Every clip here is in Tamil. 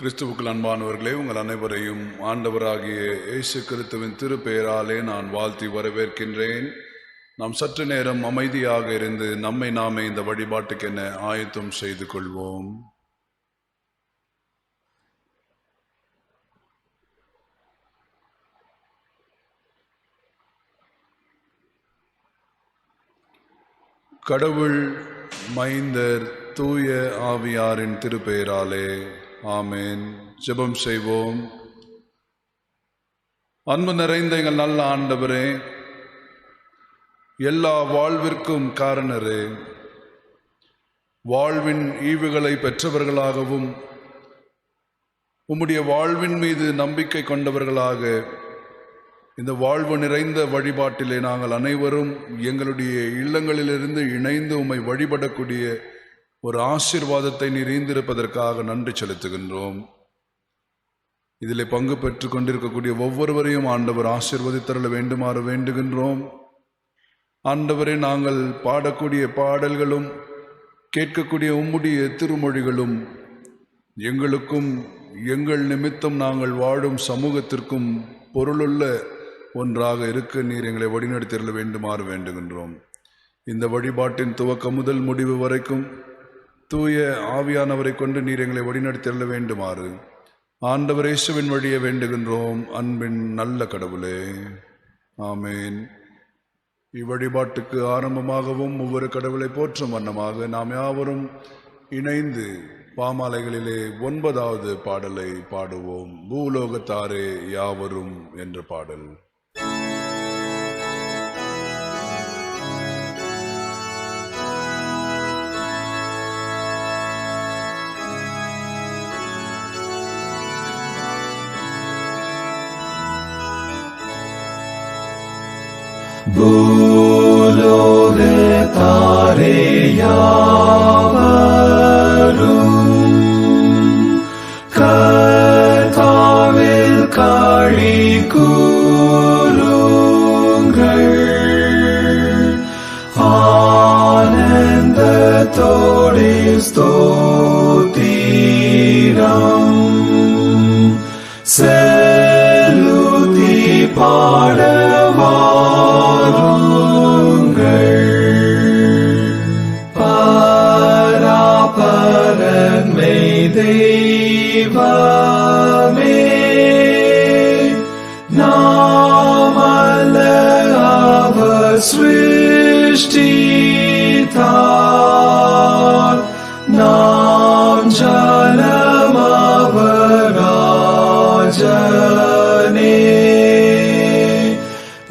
கிறிஸ்துவுக்குள் அன்பானவர்களே, உங்கள் அனைவரையும் ஆண்டவராகிய இயேசு கிறிஸ்துவின் திருப்பெயராலே நான் வாழ்த்தி வரவேற்கின்றேன். நாம் சற்று நேரம் அமைதியாக இருந்து நம்மை நாமே இந்த வழிபாட்டுக்கென ஆயத்தம் செய்து கொள்வோம். கடவுள் மைந்தர் தூய ஆவியாரின் திருப்பெயராலே ஆமேன். ஜெபம் செய்வோம். அன்பு நிறைந்த எங்கள் நல்ல ஆண்டவரே, எல்லா வாழ்விற்கும் காரணரே, வாழ்வின் ஈவுகளை பெற்றவர்களாகவும் உம்முடைய வாழ்வின் மீது நம்பிக்கை கொண்டவர்களாக இந்த வாழ்வு நிறைந்த வழிபாட்டிலே நாங்கள் அனைவரும் எங்களுடைய இல்லங்களிலிருந்து இணைந்து உம்மை வழிபடக்கூடிய ஒரு ஆசீர்வாதத்தை நிறைந்திருப்பதற்காக நன்றி செலுத்துகின்றோம். இதில் பங்கு பெற்று கொண்டிருக்கக்கூடிய ஒவ்வொருவரையும் ஆண்டவர் ஆசீர்வதித்தருள வேண்டுமாறு வேண்டுகின்றோம். ஆண்டவரே, நாங்கள் பாடக்கூடிய பாடல்களும் கேட்கக்கூடிய உம்முடைய திருமொழிகளும் எங்களுக்கும் எங்கள் நிமித்தம் நாங்கள் வாழும் சமூகத்திற்கும் பொருளுள்ள ஒன்றாக இருக்க நீர் எங்களை வழிநடத்திட வேண்டுமாறு வேண்டுகின்றோம். இந்த வழிபாட்டின் துவக்கம் முதல் முடிவு வரைக்கும் தூய ஆவியானவரை கொண்டு நீர் எங்களை வழிநடத்திட வேண்டுமாறு ஆண்டவர் இயேசுவின் வழியே வேண்டுகின்றோம். அன்பின் நல்ல கடவுளே, ஆமேன். இவ்வழிபாட்டுக்கு ஆரம்பமாகவும் ஒவ்வொரு கடவுளை போற்றும் வண்ணமாக நாம் யாவரும் இணைந்து பாமாலைகளிலே 9வது பாடலை பாடுவோம். பூலோகத்தாரே யாவரும் என்ற பாடல். பூலோகத்தாரே யாவரும் கர்த்தாவில் களி கூருங்கள், ஆனந்தத்தோடே ஸ்தோத்திரம் செலுத்தி பாடவாருங்கள். பராபரன் மெய் தெய்வமே, நாமல்ல அவர் சிருஷ்டித்தார், நாம் ஜனம் அவர் ராஜனே,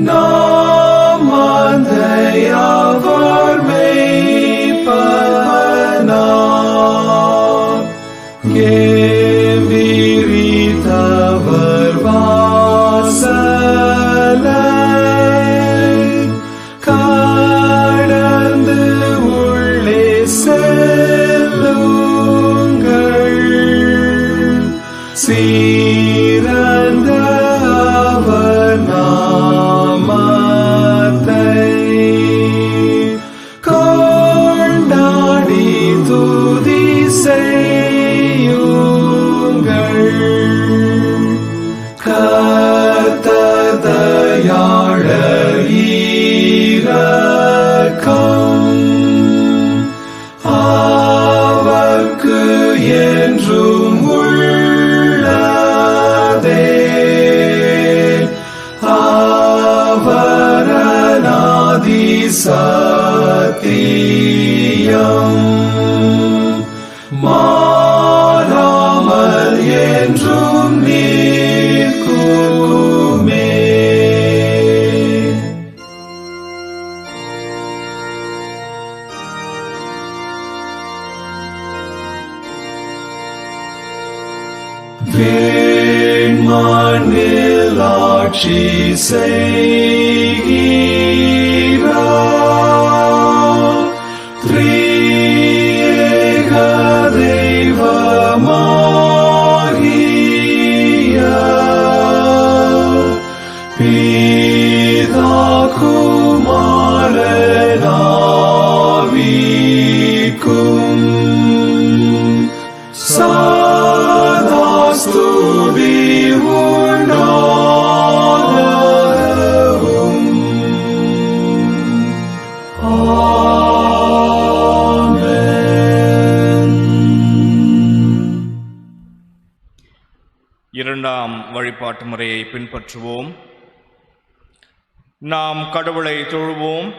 நாம் மந்தையவர் மேய்ப்பனார், விரித்தவர் வாசலை கடந்து உள்ளே செல்லுங்கள், சீரந்த அவர் நாமத்தை கொண்டாடி துதி செய்யுங்கள். கர்த்தர் தயாளர் இரக்கம், அவர்க்கு என்றும் உள்ளதே, அவர் அநாதி சத்தியம், மாறாமல் என்றும் நிற்குமே. வேண்மண்ணில் ஆட்சி செய்கிறார், திரியேக தெய்வமாகிய பிதா குமாரன் ஆவிக்கும் சதா வழிபாட்டு முறையை பின்பற்றுவோம். நாம் கடவுளை தொழுவோம்.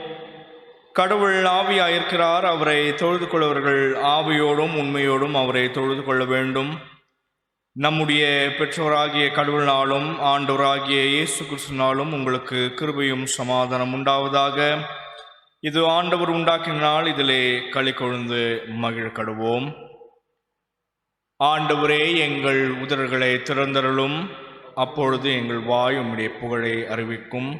கடவுள் ஆவியாயிருக்கிறார். அவரை தொழுது கொள்பவர்கள் ஆவியோடும் உண்மையோடும் அவரை தொழுது கொள்ள வேண்டும். நம்முடைய பெற்றோராகிய கடவுளினாலும் ஆண்டவராகிய இயேசு கிறிஸ்துவினாலும் உங்களுக்கு கிருபையும் சமாதானம் உண்டாவதாக. இது ஆண்டவர் உண்டாக்கின நாள், இதிலே களி கொழுந்து மகிழ கடுவோம். ஆண்டவரே, எங்கள் உதடுகளை திறந்தருளும். அப்பொழுது எங்கள் வாய் உம்முடைய புகழை அறிவிக்கும்.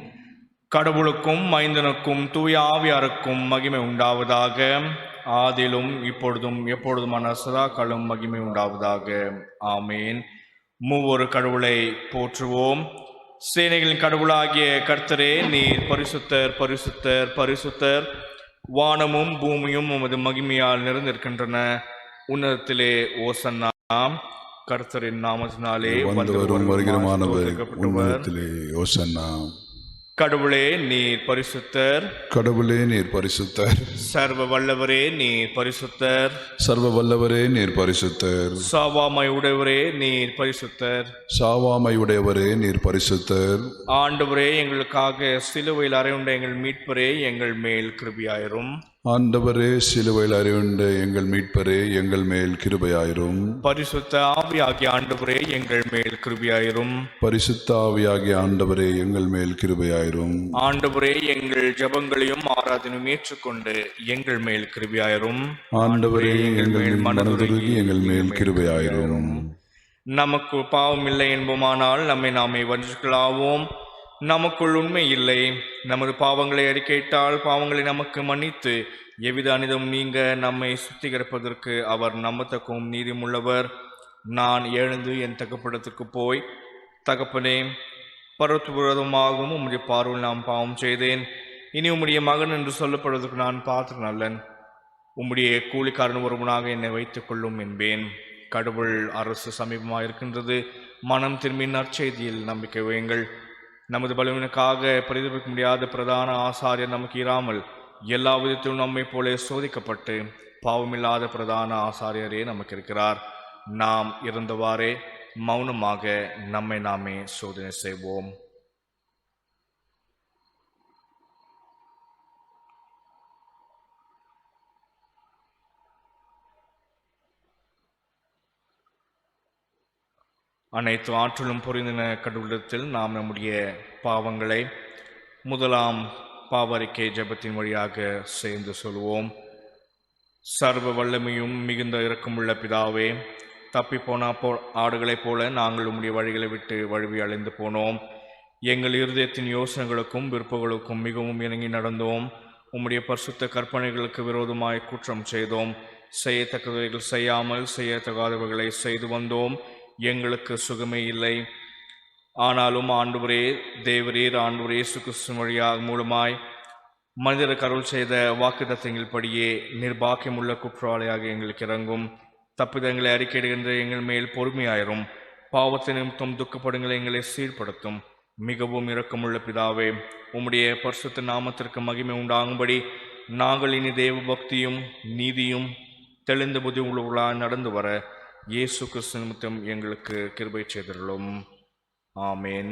கடவுளுக்கும் மைந்தனுக்கும் தூய ஆவியாருக்கும் மகிமை உண்டாவதாக. ஆதிலும் இப்பொழுதும் எப்பொழுதுமான சதா காலம் மகிமை உண்டாவதாக. ஆமேன். மூவொரு கடவுளை போற்றுவோம். சேனைகளின் கடவுளாகிய கர்த்தரே, நீர் பரிசுத்தர், பரிசுத்தர், பரிசுத்தர். வானமும் பூமியும் உமது மகிமையால் நிறைந்திருக்கின்றன. உன்னதத்திலே ஓசன்னா. கர்த்தரின் நாமத்தினாலே வந்தவரும் வருகிறமானவர் உன்னதத்திலே ஓசன்னா. கடவுளே, நீர் பரிசுத்தர். கடவுளே, நீர் பரிசுத்தர். சர்வ வல்லவரே, நீர் பரிசுத்தர். சர்வ வல்லவரே, நீர் பரிசுத்தர். சாவாமை உடையவரே, நீர் பரிசுத்தர். சாவாமை உடையவரே, நீர் பரிசுத்தர். ஆண்டவரே, எங்களுக்காக சிலுவையில் அறையுண்ட எங்கள் மீட்பரே, எங்கள் மேல் கிருபையாயிரும். ஆண்டவரே, சிலுவையில் அறையுண்ட எங்கள் மீட்பரே, எங்கள் மேல் கிருபையாயிரும். பரிசுத்த ஆவியாகிய ஆண்டவரே, எங்கள் மேல் கிருபையாயிரும். பரிசுத்த ஆவியாகிய ஆண்டவரே, எங்கள் மேல் கிருபையாயிரும். ஆண்டவரே, எங்கள் ஜெபங்களையும் ஆராதனையும் ஏற்றுக்கொண்டு எங்கள் மேல் கிருபையாயிரும். ஆண்டவரே, எங்கள் மேல் மனதுருகி எங்கள் மேல் கிருபையாயிரும். நமக்கு பாவம் இல்லை என்போமானால் நம்மை நாமே வஞ்சிக்கலாவோம். நமக்குள் உண்மை இல்லை. நமது பாவங்களை அறிக்கையிட்டால் பாவங்களை நமக்கு மன்னித்து எவ்வித அனிதம் நீங்க நம்மை சுத்திகரிப்பதற்கு அவர் நம்பத்தக்கும் நீதியுள்ளவர். நான் எழுந்து என் தகப்படத்துக்கு போய், தகப்பனே, பருவத்துவிரதமாகவும் உம்முடைய பார்வையில் நான் பாவம் செய்தேன். இனி உம்முடைய மகன் என்று சொல்லப்படுவதற்கு நான் பாத்திரம் அல்லன். உம்முடைய கூலிக்காரன் ஒருவனாக என்னை வைத்துக் கொள்ளும் என்பேன். கடவுள் அரசு சமீபமாக இருக்கின்றது. மனம் திரும்பி நற்செய்தியில் நம்பிக்கை வையுங்கள். நமது பலவீனக்காக பரிதவிக்க முடியாத பிரதான ஆசாரியர் நமக்கு இராமல் எல்லா விதத்திலும் நம்மை போல சோதிக்கப்பட்டு பாவமில்லாத பிரதான ஆசாரியரே நமக்கு இருக்கிறார். நாம் இருந்தவாறே மௌனமாக நம்மை நாமே சோதனை செய்வோம். அனைத்து ஆற்றலும் பொருந்தின கடவுளத்தில் நாம் நம்முடைய பாவங்களை முதலாம் பாவரிக்கை ஜெபத்தின் வழியாக சேர்ந்து சொல்வோம். சர்வ வல்லமையும் மிகுந்த இரக்கமுள்ள பிதாவே, தப்பிப்போனா ஆடுகளைப் போல நாங்கள் உம்முடைய வழிகளை விட்டு வழுவி அழிந்து போனோம். எங்கள் இருதயத்தின் யோசனைகளுக்கும் விருப்பங்களுக்கும் மிகவும் இணங்கி நடந்தோம். உம்முடைய பரிசுத்த கற்பனைகளுக்கு விரோதமாய் குற்றம் செய்தோம். செய்யத்தக்கவைகள் செய்யாமல் செய்யத்தகாதவர்களை செய்து வந்தோம். எங்களுக்கு சுகமே இல்லை. ஆனாலும் ஆண்டவரே, தேவரீர் ஆண்டவர் இயேசு கிறிஸ்து வழியாக மூலமாய் மனிதருக்கு அருள் செய்த வாக்குத்தத்தங்கள் படியே நிர்பாக்கியமுள்ள குற்றவாளியாக எங்களுக்கு இறங்கும். தப்பிதங்களை அறிக்கையிடுகின்ற எங்கள் மேல் பொறுமையாயிரும். பாவத்தை நிமித்தம் துக்கப்படுங்களை எங்களை சீர்படுத்தும். மிகவும் இரக்கமுள்ள பிதாவே, உம்முடைய பரிசுத்த நாமத்திற்கு மகிமை உண்டாகும்படி நாங்கள் இனி தேவ பக்தியும் நீதியும் தெளிந்த புத்தி உள்ளவர்களாக நடந்து வர இயேசு கிறிஸ்து நிமித்தம் எங்களுக்கு கிருபை செய்தருளும். ஆமேன்.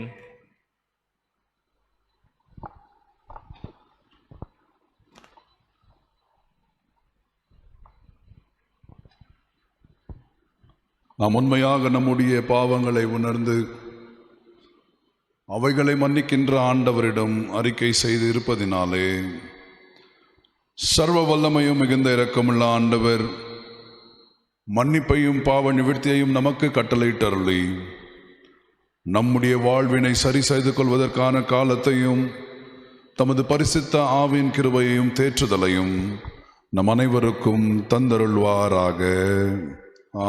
நாம் உண்மையாக நம்முடைய பாவங்களை உணர்ந்து அவைகளை மன்னிக்கின்ற ஆண்டவரிடம் அறிக்கை செய்து இருப்பதினாலே சர்வ வல்லமையும் மிகுந்த இரக்கமுள்ள ஆண்டவர் மன்னிப்பையும் பாவ நிவர்த்தியையும் நமக்கு கட்டளையிட்டருளி நம்முடைய வாழ்வினை சரி செய்து கொள்வதற்கான காலத்தையும் தமது பரிசுத்த ஆவின் கிருபையையும் தேற்றுதலையும் நம் அனைவருக்கும் தந்தருள்வாராக.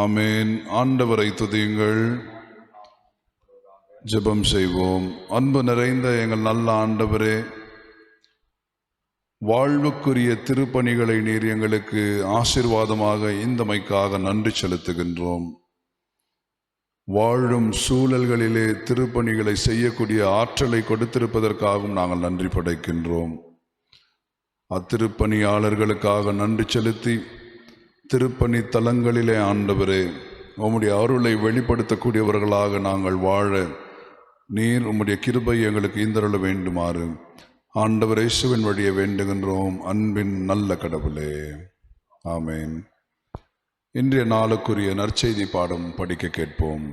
ஆமேன். ஆண்டவரை துதியுங்கள். ஜெபம் செய்வோம். அன்பு நிறைந்த எங்கள் நல்ல ஆண்டவரே, வாழ்வுக்குரிய திருப்பணிகளை நீர் எங்களுக்கு ஆசீர்வாதமாக இந்தமைக்காக நன்றி செலுத்துகின்றோம். வாழும் சூழல்களிலே திருப்பணிகளை செய்யக்கூடிய ஆற்றலை கொடுத்திருப்பதற்காகவும் நாங்கள் நன்றி படைக்கின்றோம். அத்திருப்பணியாளர்களுக்காக நன்றி செலுத்தி திருப்பணி தலங்களிலே ஆண்டவரே உம்முடைய அருளை வெளிப்படுத்தக்கூடியவர்களாக நாங்கள் வாழ நீர் உம்முடைய கிருபை எங்களுக்கு ஈந்தருள வேண்டுமாறு ஆண்டவர் இயேசுவின் வழியை வேண்டுகின்றோம் அன்பின் நல்ல கடவுளே. ஆமென். இன்றைய நாளுக்குரிய நற்செய்தி பாடம் படிக்க கேட்போம்.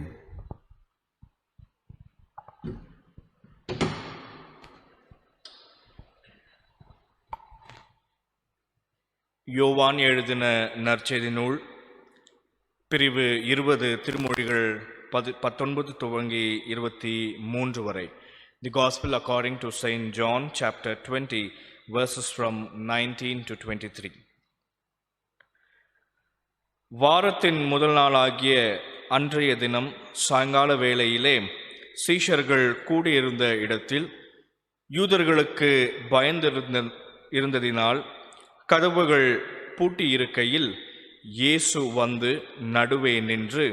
யோவான் எழுதின நற்செய்தி நூல் பிரிவு 20 திருமொழிகள் 19 துவங்கி 23 வரை. தி Gospel according to Saint John chapter 20 verses from 19 to 23. வாரத்தின் முதல் நாளாகிய அன்றைய தினம் சாயங்கால வேளையிலே சீஷர்கள் கூடியிருந்த இடத்தில் யூதர்களுக்கு பயந்திருந்ததினால் கதவுகள் பூட்டியிருக்கையில் இயேசு வந்து நடுவே நின்று,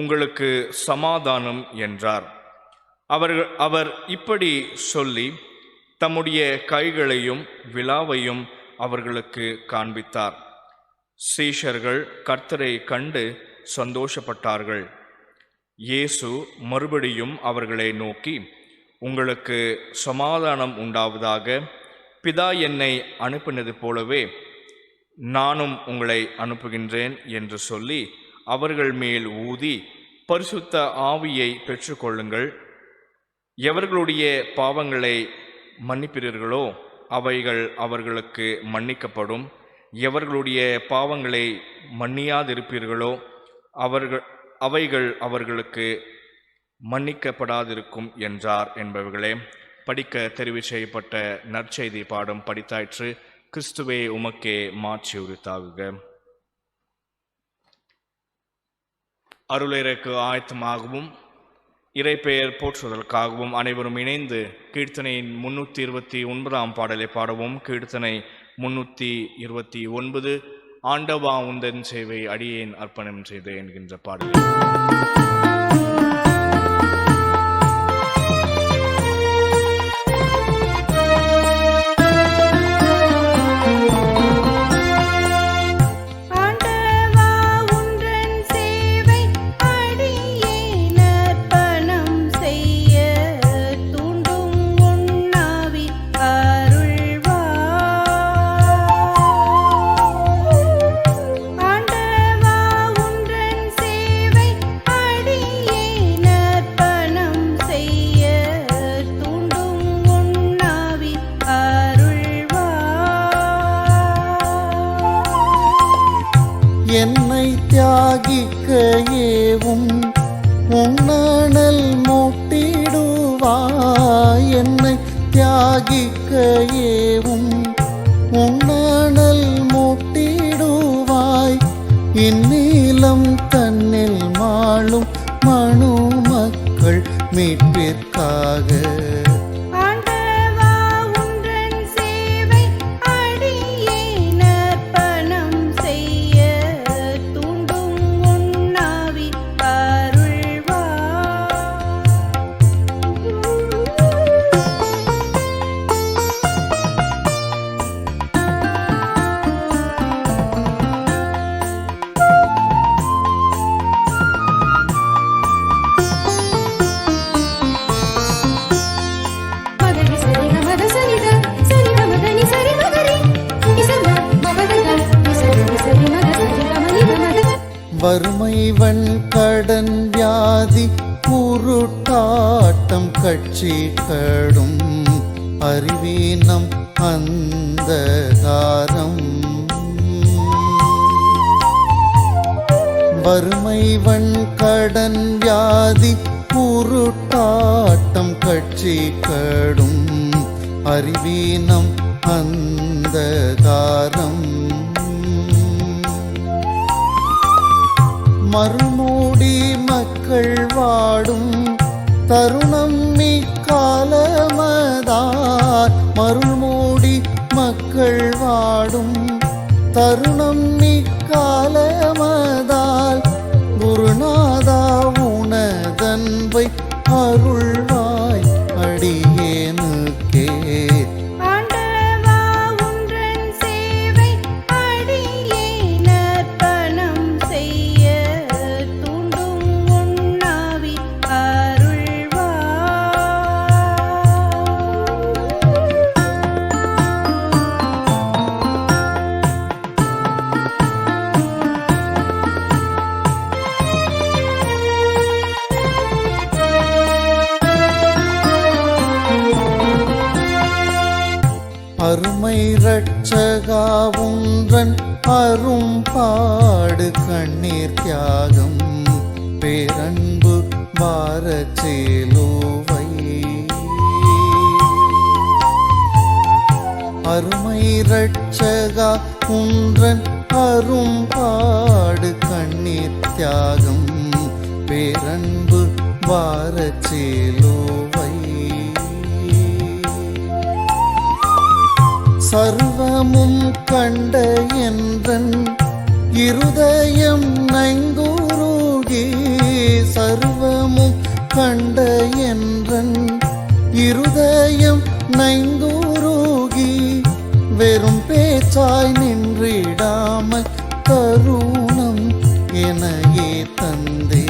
உங்களுக்கு சமாதானம் என்றார். அவர் இப்படி சொல்லி தம்முடைய கைகளையும் விலாவையும் அவர்களுக்கு காண்பித்தார். சீஷர்கள் கர்த்தரை கண்டு சந்தோஷப்பட்டார்கள். இயேசு மறுபடியும் அவர்களை நோக்கி, உங்களுக்கு சமாதானம் உண்டாவதாக. பிதா என்னை அனுப்பினது போலவே நானும் உங்களை அனுப்புகின்றேன் என்று சொல்லி அவர்கள் மேல் ஊதி, பரிசுத்த ஆவியை பெற்றுக்கொள்ளுங்கள். எவர்களுடைய பாவங்களை மன்னிப்பீர்களோ அவைகள் அவர்களுக்கு மன்னிக்கப்படும். எவர்களுடைய பாவங்களை மன்னியாதிருப்பீர்களோ அவைகள் அவர்களுக்கு மன்னிக்கப்படாதிருக்கும் என்றார் என்பவர்களே. படிக்க தெரிவு செய்யப்பட்ட நற்செய்தி பாடம் படித்தாயிற்று. கிறிஸ்துவே உமக்கே மாட்சி உரித்தாகுக. அருளருக்கு ஆயத்தமாகவும் இறைப்பெயர் போற்றுவதற்காகவும் அனைவரும் இணைந்து கீர்த்தனையின் 329 பாடலை பாடவும். கீர்த்தனை 329, ஆண்டவா உந்தன் சேவை அடியேன் அர்ப்பணம் செய்து என்கின்ற பாடல். என்னை தியாகிக்க ஏவும் உன்னணல் மூட்டிடுவாய். என்னை தியாகிக்க ஏவும் உன்னணல் மூட்டிடுவாய். இந்நீலம் தன்னில் மாளும் மனு மக்கள் மீட்பிற்காக வறுமை வன்கடன் வியாதி குருட்டாட்டம் கட்சி கடும் அறிவீனம் அந்தகாரம். வறுமை வன்கடன் வியாதி குருட்டாட்டம் கட்சி கடும் அறிவீனம் அந்தகாரம். மறுமூடி மக்கள் வாடும் தருணம் இக்காலமதார். மறுமூடி மக்கள் வாடும் தருணம் இக்காலமதால். குருநாதா உனதன்பை அருள்வாய் அடியேனுக்கே. தூண்டும் அருமை இரட்சகா உன்றன் அரும்பாடு கண்ணீர் தியாகம் பேரன்பு பாரச்சேலுவை அருமை இரட்சகா உன்றன் அரும்பாடு கண்ணீர் தியாகம் பேரன்பு பாரச்சேலுவை சர்வமும் கண்ட என்றன் இருதயம் நைந்துருகி சர்வமும் கண்ட என்றன் இருதயம் நைந்துருகி வெறும் பேச்சாய் நின்றிடாமல் தருணம் எனையே தந்தே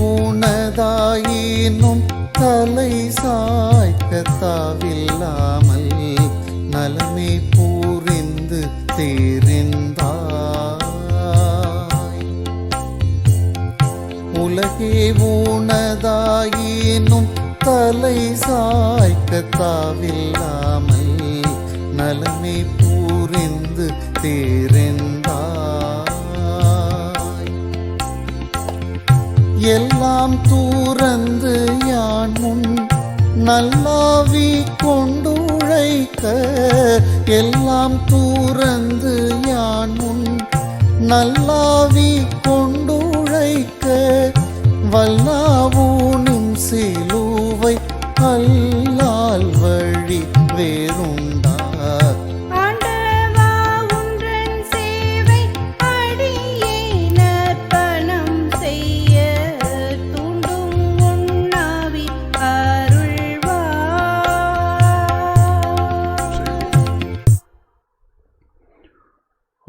உனதாயினும் தலை சாய்க்கத்தாவில்லாமல் நலமே பூரிந்து தேறிந்தாய் உலகே உனதாயினும் தலை சாய்க்கத்தாவில்லாமல் நலமே பூரிந்து தேறிந்தாய் எல்லாம் தூரந்து யான் முன் நல்லாவி கொண்டுழைக்க எல்லாம் தூரந்து யான் முன் நல்லாவி கொண்டுழைக்க வல்லாவூனின் சிலுவை அல்லால் வழி வேறுண்டா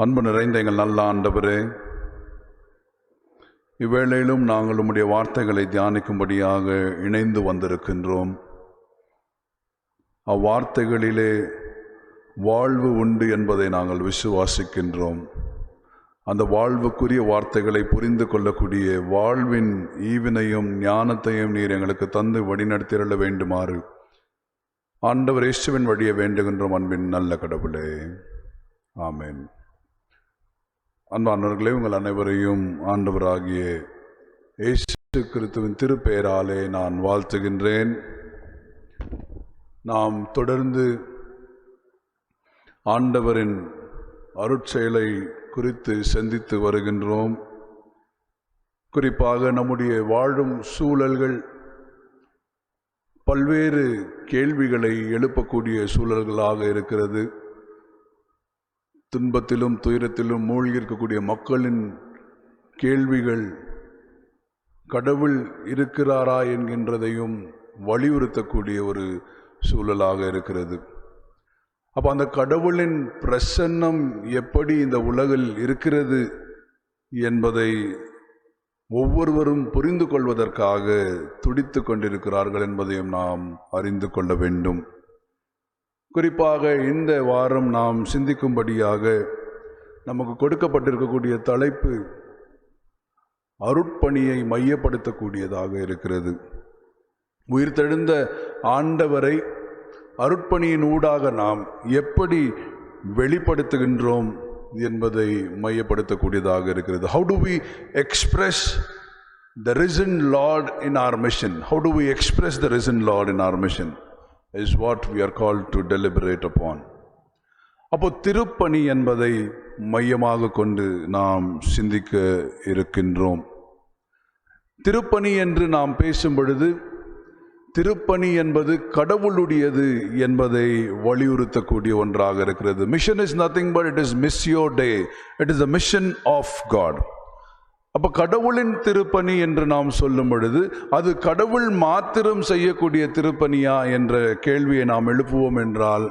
அன்பு நிறைந்த எங்கள் நல்ல ஆண்டவரே, இவ்வேளையிலும் நாங்கள் உம்முடைய வார்த்தைகளை தியானிக்கும்படியாக இணைந்து வந்திருக்கின்றோம். அவ்வார்த்தைகளிலே வாழ்வு உண்டு என்பதை நாங்கள் விசுவாசிக்கின்றோம். அந்த வாழ்வுக்குரிய வார்த்தைகளை புரிந்து கொள்ளக்கூடிய வாழ்வின் ஈவினையும் ஞானத்தையும் நீர் எங்களுக்கு தந்து வழிநடத்திரள வேண்டுமாறு ஆண்டவர் இயேசுவின் வழியை வேண்டுகின்றோம். அன்பின் நல்ல கடவுளே, ஆமென். அன்பானவர்களே, உங்கள் அனைவரையும் ஆண்டவராகிய இயேசு கிறிஸ்துவின் திருப்பெயராலே நான் வாழ்த்துகின்றேன். நாம் தொடர்ந்து ஆண்டவரின் அருட்செயலை குறித்து சிந்தித்து வருகின்றோம். குறிப்பாக நம்முடைய வாழும் சூழல்கள் பல்வேறு கேள்விகளை எழுப்பக்கூடிய சூழல்களாக இருக்கிறது. துன்பத்திலும் துயரத்திலும் மூழ்கி இருக்கக்கூடிய மக்களின் கேள்விகள் கடவுள் இருக்கிறாரா என்கின்றதையும் வலியுறுத்தக்கூடிய ஒரு சூழலாக இருக்கிறது. அப்போ அந்த கடவுளின் பிரசன்னம் எப்படி இந்த உலகில் இருக்கிறது என்பதை ஒவ்வொருவரும் புரிந்து கொள்வதற்காக துடித்து கொண்டிருக்கிறார்கள் என்பதையும் நாம் அறிந்து கொள்ள வேண்டும். குறிப்பாக இந்த வாரம் நாம் சிந்திக்கும்படியாக நமக்கு கொடுக்கப்பட்டிருக்கக்கூடிய தலைப்பு அருட்பணியை மையப்படுத்தக்கூடியதாக இருக்கிறது. உயிர்த்தெழுந்த ஆண்டவரை அருட்பணியின் ஊடாக நாம் எப்படி வெளிப்படுத்துகின்றோம் என்பதை மையப்படுத்தக்கூடியதாக இருக்கிறது. How do we express the risen Lord in our mission? How do we express the risen Lord in our mission is what we are called to deliberate upon. அப்போ திருப்பணி என்பதை மையமாக கொண்டு நாம் சிந்திக்க இருக்கின்றோம். திருப்பணி என்று நாம் பேசும் பொழுது திருப்பணி என்பது கடவுளுடையது என்பதை வலியுறுத்தக்கூடிய ஒன்றாக இருக்கிறது. Mission is nothing but it is missio dei. It is the mission of God. அப்ப கடவுளின் திருப்பணி என்று நாம் சொல்லும் பொழுது அது கடவுள் மாத்திரம் செய்யக்கூடிய திருப்பணியா என்ற கேள்வியை நாம் எழுப்புவோம் என்றால்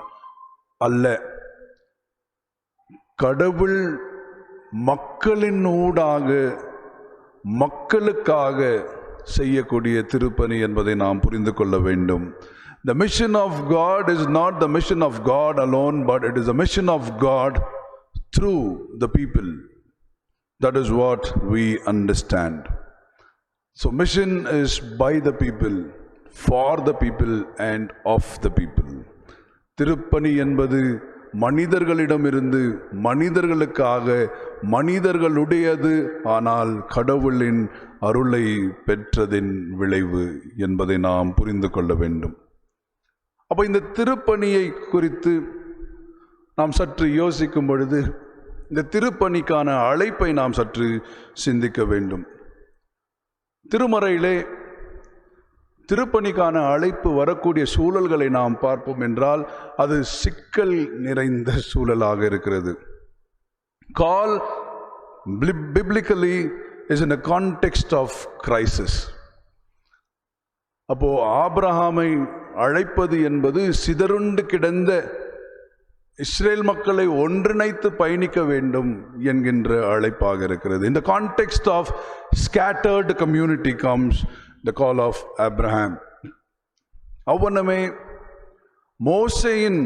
அல்ல. கடவுள் மக்களின் ஊடாக மக்களுக்காக செய்யக்கூடிய திருப்பணி என்பதை நாம் புரிந்து கொள்ள வேண்டும். The mission of God is not the mission of God alone, but it is the mission of God through the people. That is what we understand. So mission is by the people, for the people and of the people. திருப்பணி என்பது மனிதர்களிடமிருந்து மனிதர்களுக்காக மனிதர்களுடையது, ஆனால் கடவுளின் அருளை பெற்றதின் விளைவு என்பதை நாம் புரிந்து கொள்ள வேண்டும். அப்போ இந்த திருப்பணியை குறித்து நாம் சற்று யோசிக்கும் பொழுது இந்த திருப்பணிக்கான அழைப்பை நாம் சற்று சிந்திக்க வேண்டும். திருமறையிலே திருப்பணிக்கான அழைப்பு வரக்கூடிய சூழல்களை நாம் பார்ப்போம் என்றால் அது சிக்கல் நிறைந்த சூழலாக இருக்கிறது. Call biblically is in a context of crisis. அப்போ ஆபிரகாமை அழைப்பது என்பது சிதறுண்டு கிடந்த இஸ்ரேல் மக்களை ஒன்றிணைத்து பயணிக்க வேண்டும் என்கின்ற அழைப்பாக இருக்கிறது. In the context of scattered community comes the call of Abraham. அவ்வண்ணமே மோசேயின்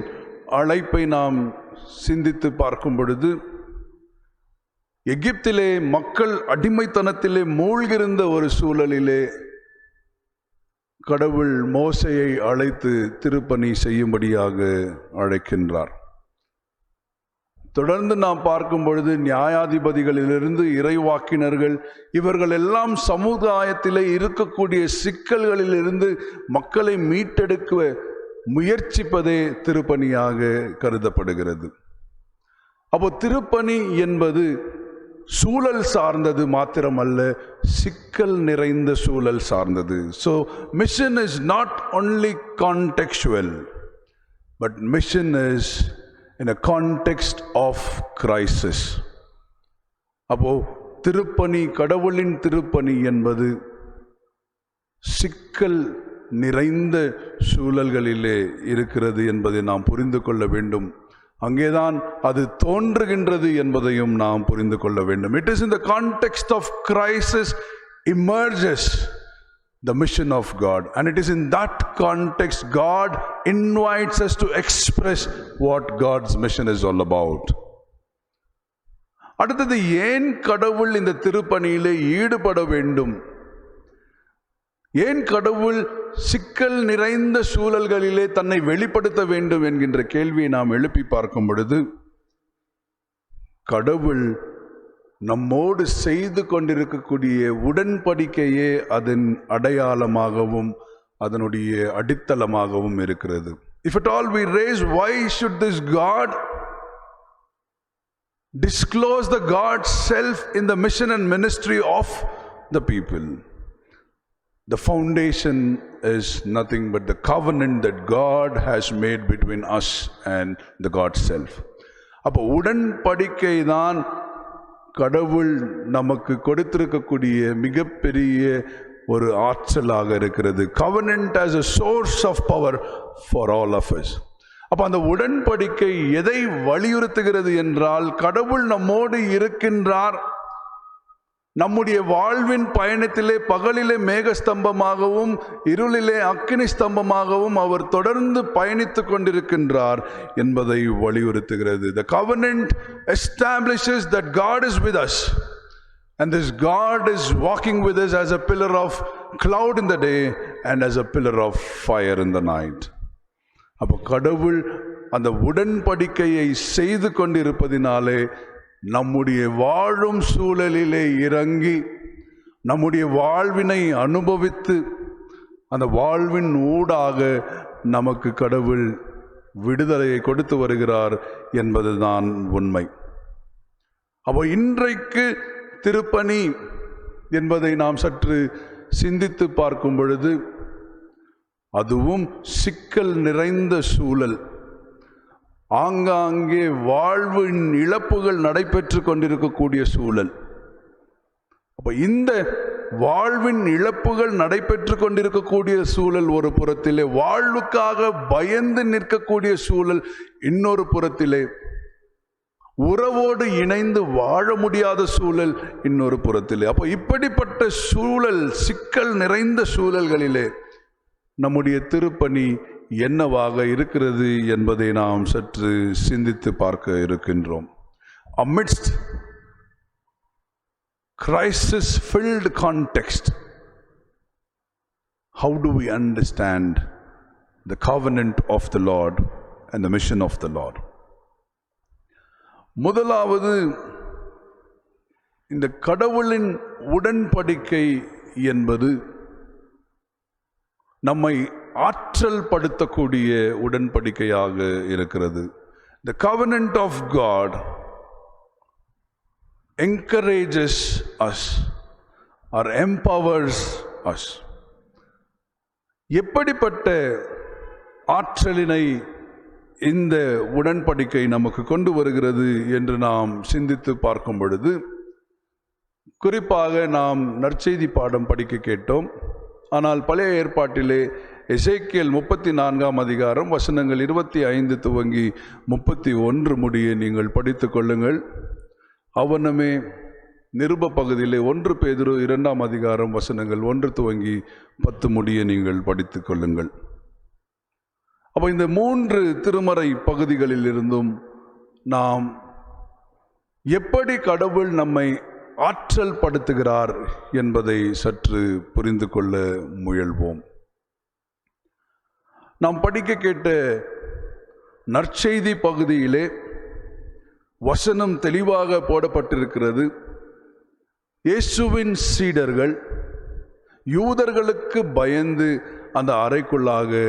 அழைப்பை நாம் சிந்தித்து பார்க்கும் பொழுது எகிப்திலே மக்கள் அடிமைத்தனத்திலே மூழ்கிருந்த ஒரு சூழலிலே கடவுள் மோசேயை அழைத்து திருப்பணி செய்யும்படியாக அழைக்கின்றார். தொடர்ந்து நாம் பார்க்கும் பொழுது நியாயாதிபதிகளிலிருந்து இறைவாக்கினர்கள் இவர்கள் எல்லாம் சமுதாயத்திலே இருக்கக்கூடிய சிக்கல்களிலிருந்து மக்களை மீட்டெடுக்க முயற்சிப்பதே திருப்பணியாக கருதப்படுகிறது. அப்போ திருப்பணி என்பது சூழல் சார்ந்தது மாத்திரமல்ல, சிக்கல் நிறைந்த சூழல் சார்ந்தது. So mission is not only contextual, but mission is in a context of crisis. அப்போ திருப்பணி, கடவுளின் திருப்பணி என்பது சிக்கல் நிறைந்த சூழல்களிலே இருக்கிறது என்பதை நாம் புரிந்து கொள்ள வேண்டும். அங்கேதான் அது தோன்றுகின்றது என்பதையும் நாம் புரிந்து கொள்ள வேண்டும். It is in the context of crisis emerges the mission of God, and it is in that context God invites us to express what God's mission is all about. அடுத்தது, ஏன் கடவுள் இந்த திருப்பணியிலே ஈடுபட வேண்டும்? ஏன் கடவுள் சிக்கல் நிறைந்த சூழல்களிலே தன்னை வெளிப்படுத்த வேண்டும் என்கின்ற கேள்வியை நாம் எழுப்பி பார்க்கும் பொழுது, கடவுள் நம்மோடு செய்து கொண்டிருக்கக்கூடிய உடன்படிக்கையே அதன் அடையாளமாகவும் அதனுடைய அடித்தளமாகவும் இருக்கிறது. If at all we raise, why should this God disclose the God's self in the mission and ministry of the people? The foundation is nothing but the covenant that God has made between us and the God's self. அப்போ உடன்படிக்கை தான் கடவுள் நமக்கு கொடுத்திருக்கக்கூடிய மிகப்பெரிய ஒரு ஆற்றலாக இருக்கிறது. Covenant as a source of power for all of us. அப்ப அந்த உடன்படிக்கை எதை வலியுறுத்துகிறது என்றால், கடவுள் நம்மோடு இருக்கின்றார். நம்முடைய வாழ்வின் பயணத்திலே பகலிலே மேகஸ்தம்பமாகவும் இருளிலே அக்கினி ஸ்தம்பமாகவும் அவர் தொடர்ந்து பயணித்துக் கொண்டிருக்கின்றார் என்பதை வலியுறுத்துகிறது. The covenant establishes that God is with us, and this God is walking with us as a pillar of cloud in the day and as a pillar of fire in the night. அப்போ கடவுள் அந்த உடன்படிக்கையை செய்து கொண்டிருப்பதினாலே நம்முடைய வாழும் சூழலிலே இறங்கி நம்முடைய வாழ்வினை அனுபவித்து அந்த வாழ்வின் ஊடாக நமக்கு கடவுள் விடுதலையை கொடுத்து வருகிறார் என்பதுதான் உண்மை. அப்போ இன்றைக்கு திருப்பணி என்பதை நாம் சற்று சிந்தித்து பார்க்கும் பொழுது, அதுவும் சிக்கல் நிறைந்த சூழல், ஆங்காங்கே வாழ்வின் இழப்புகள் நடைபெற்று கொண்டிருக்கக்கூடிய சூழல். அப்ப இந்த வாழ்வின் இழப்புகள் நடைபெற்று கொண்டிருக்கக்கூடிய சூழல் ஒரு புறத்திலே, வாழ்வுக்காக பயந்து நிற்கக்கூடிய சூழல் இன்னொரு புறத்திலே, உறவோடு இணைந்து வாழ முடியாத சூழல் இன்னொரு புறத்திலே. அப்போ இப்படிப்பட்ட சூழல், சிக்கல் நிறைந்த சூழல்களிலே நம்முடைய திருப்பணி என்னவாக இருக்கிறது என்பதை நாம் சற்று சிந்தித்து பார்க்க இருக்கின்றோம். Amidst crisis-filled context, how do we understand the covenant of the Lord and the mission of the Lord? முதலாவது, இந்த கடவுளின் உடன்படிக்கை என்பது நம்மை ஆற்றல் படுத்தக்கூடிய உடன்படிக்கையாக இருக்கிறது. The covenant of God encourages us or empowers us. எப்படிப்பட்ட ஆற்றலினை இந்த உடன்படிக்கை நமக்கு கொண்டு வருகிறது என்று நாம் சிந்தித்து பார்க்கும் பொழுது, குறிப்பாக நாம் நற்செய்தி பாடம் படிக்க கேட்டோம். ஆனால் பழைய ஏற்பாட்டிலே எசேக்கியேல் 34ஆம் அதிகாரம் வசனங்கள் 25 துவங்கி 31 முடிய நீங்கள் படித்து கொள்ளுங்கள். அவனமே நிருப பகுதியிலே 1 பேதுரு 2ஆம் அதிகாரம் வசனங்கள் 1 துவங்கி 10 முடிய நீங்கள் படித்து கொள்ளுங்கள். அப்போ இந்த 3 திருமறை பகுதிகளில் இருந்தும் நாம் எப்படி கடவுள் நம்மை ஆற்றல் படுத்துகிறார் என்பதை சற்று புரிந்து கொள்ள முயல்வோம். நாம் படிக்க கேட்ட நற்செய்தி பகுதியிலே வசனம் தெளிவாக போடப்பட்டிருக்கிறது. இயேசுவின் சீடர்கள் யூதர்களுக்கு பயந்து அந்த அறைக்குள்ளாக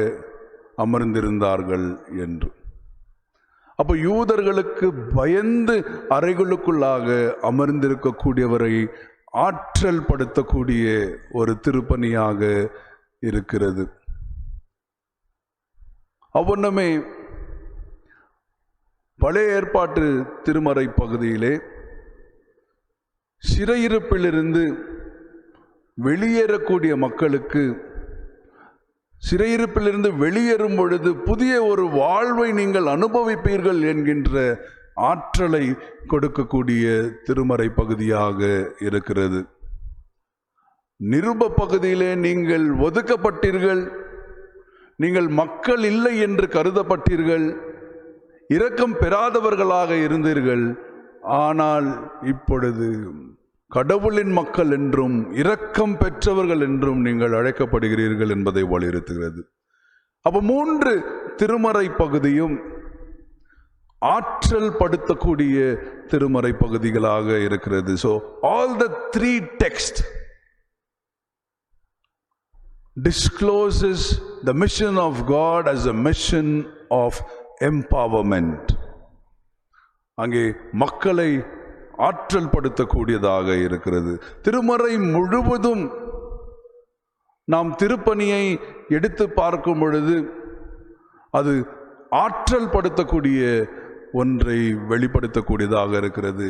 அமர்ந்திருந்தார்கள் என்று. அப்போ யூதர்களுக்கு பயந்து அறைகளுக்குள்ளாக அமர்ந்திருக்கக்கூடியவரை ஆற்றல் படுத்தக்கூடிய ஒரு திருப்பணியாக இருக்கிறது. அவ்வண்ணமே பழைய ஏற்பாட்டு திருமறை பகுதியிலே சிறையிருப்பிலிருந்து வெளியேறக்கூடிய மக்களுக்கு சிறையிருப்பிலிருந்து வெளியேறும் பொழுது புதிய ஒரு வாழ்வை நீங்கள் அனுபவிப்பீர்கள் என்கின்ற ஆற்றலை கொடுக்கக்கூடிய திருமறை பகுதியாக இருக்கிறது. நிருப பகுதியிலே நீங்கள் ஒதுக்கப்பட்டீர்கள், நீங்கள் மக்கள் இல்லை என்று கருதப்பட்டீர்கள், இரக்கம் பெறாதவர்களாக இருந்தீர்கள். ஆனால் இப்பொழுது கடவுளின் மக்கள் என்றும் இரக்கம் பெற்றவர்கள் என்றும் நீங்கள் அழைக்கப்படுகிறீர்கள் என்பதை வலியுறுத்துகிறது. அப்போ 3 திருமறை பகுதியும் ஆற்றல் படுத்தக்கூடிய திருமறை பகுதிகளாக இருக்கிறது. So all the 3 texts discloses the mission of God as a mission of empowerment. அங்கே மக்களை ஆற்றல் படுத்தக்கூடியதாக இருக்கிறது. திருமறை முழுவதும் நாம் திருப்பணியை எடுத்து பார்க்கும் பொழுது அது ஆற்றல் படுத்தக்கூடிய ஒன்றை வெளிப்படுத்தக்கூடியதாக இருக்கிறது.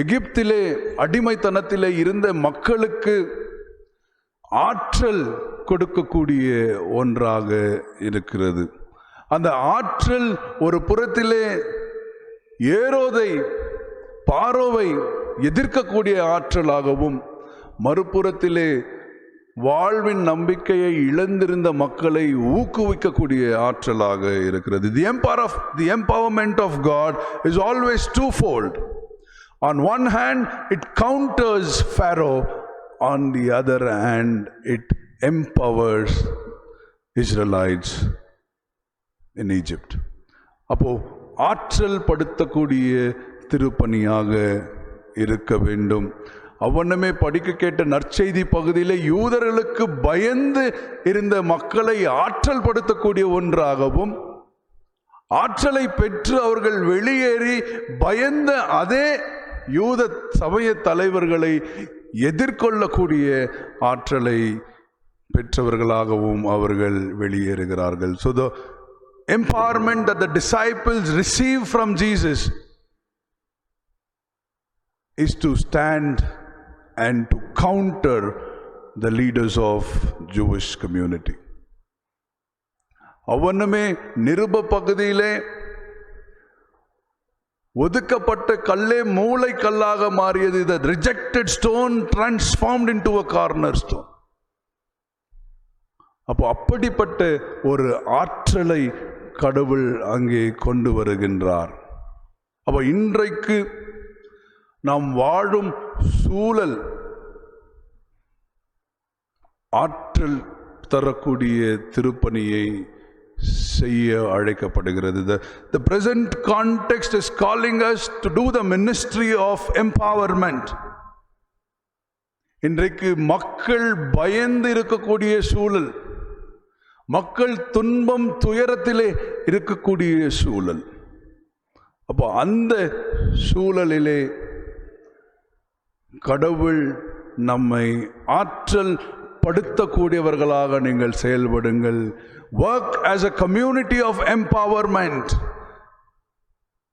எகிப்திலே அடிமைத்தனத்திலே இருந்த மக்களுக்கு ஆற்றல் கொடுக்கக்கூடிய ஒன்றாக இருக்கிறது. அந்த ஆற்றல் ஒரு புறத்திலே ஏரோதை பாரோவை எதிர்க்கக்கூடிய ஆற்றலாகவும், மறுபுறத்திலே வாழ்வின் நம்பிக்கையை இழந்திருந்த மக்களை ஊக்குவிக்கக்கூடிய ஆற்றலாக இருக்கிறது. The empowerment of God is always twofold. On one hand, it counters Pharaoh. On the other hand, it empowers Israelites in Egypt. அப்போ ஆற்றல் படுத்தக்கூடிய திருப்பணியாக இருக்க வேண்டும். அவ்வண்ணமே படிக்க கேட்ட நற்செய்தி பகுதியிலே யூதர்களுக்கு பயந்து இருந்த மக்களை ஆற்றல் படுத்தக்கூடிய ஒன்றாகவும், ஆற்றலை பெற்று அவர்கள் வெளியேறி பயந்த அதே யூத சமய தலைவர்களை எதிர்கொள்ளக்கூடிய ஆற்றலை பெற்றவர்களாகவும் அவர்கள் வெளியேறுகிறார்கள். So the empowerment that the disciples receive from Jesus is to stand and to counter the leaders of Jewish community. அவனுமே நிருப பகுதியிலே ஒதுக்கப்பட்ட கல்லே மூளை கல்லாக மாறியது. The rejected stone transformed into a cornerstone. அப்போ அப்படிப்பட்ட ஒரு ஆற்றலை கடவுள் அங்கே கொண்டு வருகின்றார். அப்போ இன்றைக்கு நாம் வாழும் சூழல் ஆற்றல் தரக்கூடிய திருப்பணியை செய்ய அழைக்கப்படுகிறது. The present context is calling us to do the ministry of empowerment. இன்றைக்கு மக்கள் பயந்து இருக்கக்கூடிய சூழல், மக்கள் துன்பம் துயரத்திலே இருக்கக்கூடிய சூழல். அப்போ அந்த சூழலிலே கடவுள் நம்மை ஆற்றல் படுத்தக்கூடியவர்களாக நீங்கள் செயல்படுங்கள். Work as a community of empowerment.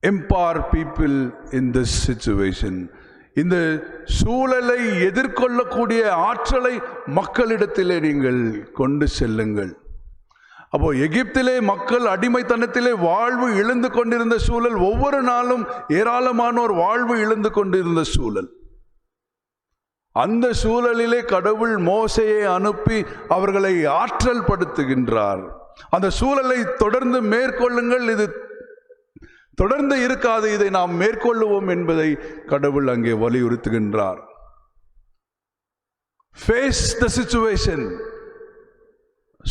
Empower people in this situation. இந்த சூழலை எதிர்கொள்ளக்கூடிய ஆற்றலை மக்களிடத்திலே நீங்கள் கொண்டு செல்லுங்கள். அப்போ எகிப்திலே மக்கள் அடிமைத்தனத்திலே வாழ்வு இழந்து கொண்டிருந்த சூழல், ஒவ்வொரு நாளும் ஏராளமானோர் வாழ்வு இழந்து கொண்டிருந்த சூழல். அந்த சூழலிலே கடவுள் மோசேயை அனுப்பி அவர்களை ஆற்றல் படுத்துகின்றார். அந்த சூழலை தொடர்ந்து மேற்கொள்ளுங்கள், இது தொடர்ந்து இருக்காது, இதை நாம் மேற்கொள்ளுவோம் என்பதை கடவுள் அங்கே வலியுறுத்துகின்றார். Face the situation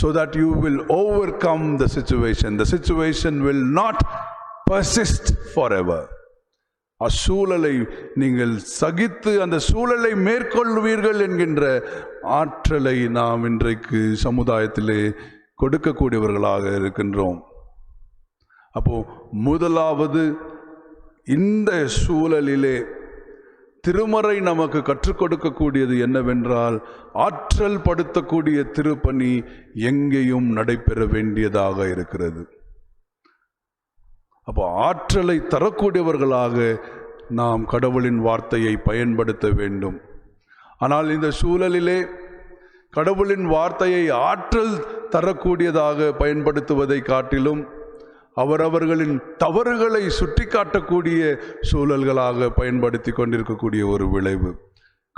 so that you will overcome the situation. The situation will not persist forever. அச்சூழலை நீங்கள் சகித்து அந்த சூழலை மேற்கொள்வீர்கள் என்கின்ற ஆற்றலை நாம் இன்றைக்கு சமுதாயத்திலே கொடுக்கக்கூடியவர்களாக இருக்கின்றோம். அப்போ முதலாவது, இந்த சூழலிலே திருமறை நமக்கு கற்றுக் கொடுக்கக்கூடியது என்னவென்றால், ஆற்றல் படுத்தக்கூடிய திருப்பணி எங்கேயும் நடைபெற வேண்டியதாக இருக்கிறது. அப்போ ஆற்றலை தரக்கூடியவர்களாக நாம் கடவுளின் வார்த்தையை பயன்படுத்த வேண்டும். ஆனால் இந்த சூழலிலே கடவுளின் வார்த்தையை ஆற்றல் தரக்கூடியதாக பயன்படுத்துவதை காட்டிலும் அவரவர்களின் தவறுகளை சுட்டி காட்டக்கூடிய சூழல்களாக பயன்படுத்தி கொண்டிருக்கக்கூடிய ஒரு விளைவு.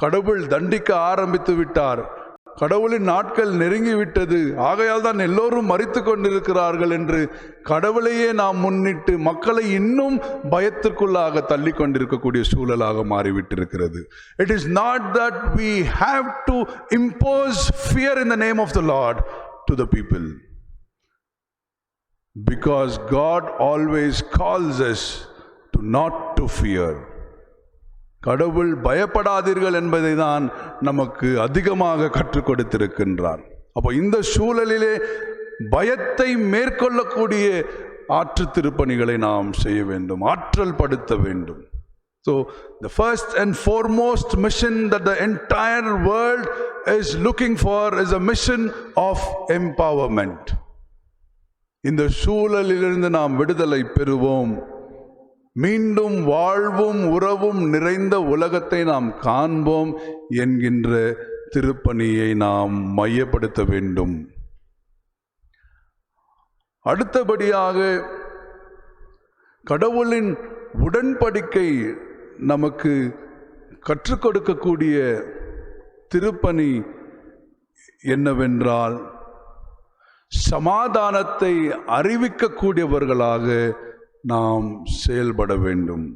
கடவுள் தண்டிக்க ஆரம்பித்து விட்டார், கடவுளின் நாட்கள் நெருங்கிவிட்டது, ஆகையால் தான் எல்லோரும் மரித்து கொண்டிருக்கிறார்கள் என்று கடவுளையே நாம் முன்னிட்டு மக்களை இன்னும் பயத்திற்குள்ளாக தள்ளி கொண்டிருக்கக்கூடிய சூழலாக மாறிவிட்டிருக்கிறது. It is not that we have to impose fear in the name of the Lord to the people, because God always calls us to not to fear. கடவுள் பயப்படாதீர்கள் என்பதை தான் நமக்கு அதிகமாக கற்றுக் கொடுத்திருக்கின்றார். அப்போ இந்த சூழலிலே பயத்தை மேற்கொள்ளக்கூடிய ஆற்று திருப்பணிகளை நாம் செய்ய வேண்டும், ஆற்றல் படுத்த வேண்டும். So the first and foremost mission that the entire world is looking for is a mission of empowerment. இந்த சூழலிலிருந்து நாம் விடுதலை பெறுவோம், மீண்டும் வாழ்வும் உறவும் நிறைந்த உலகத்தை நாம் காண்போம் என்கின்ற திருப்பணியை நாம் மையப்படுத்த வேண்டும். அடுத்தபடியாக கடவுளின் உடன்படிக்கை நமக்கு கற்றுக் கொடுக்கக்கூடிய திருப்பணி என்னவென்றால், சமாதானத்தை அறிவிக்கக்கூடியவர்களாக நாம் செயல்பட வேண்டும்.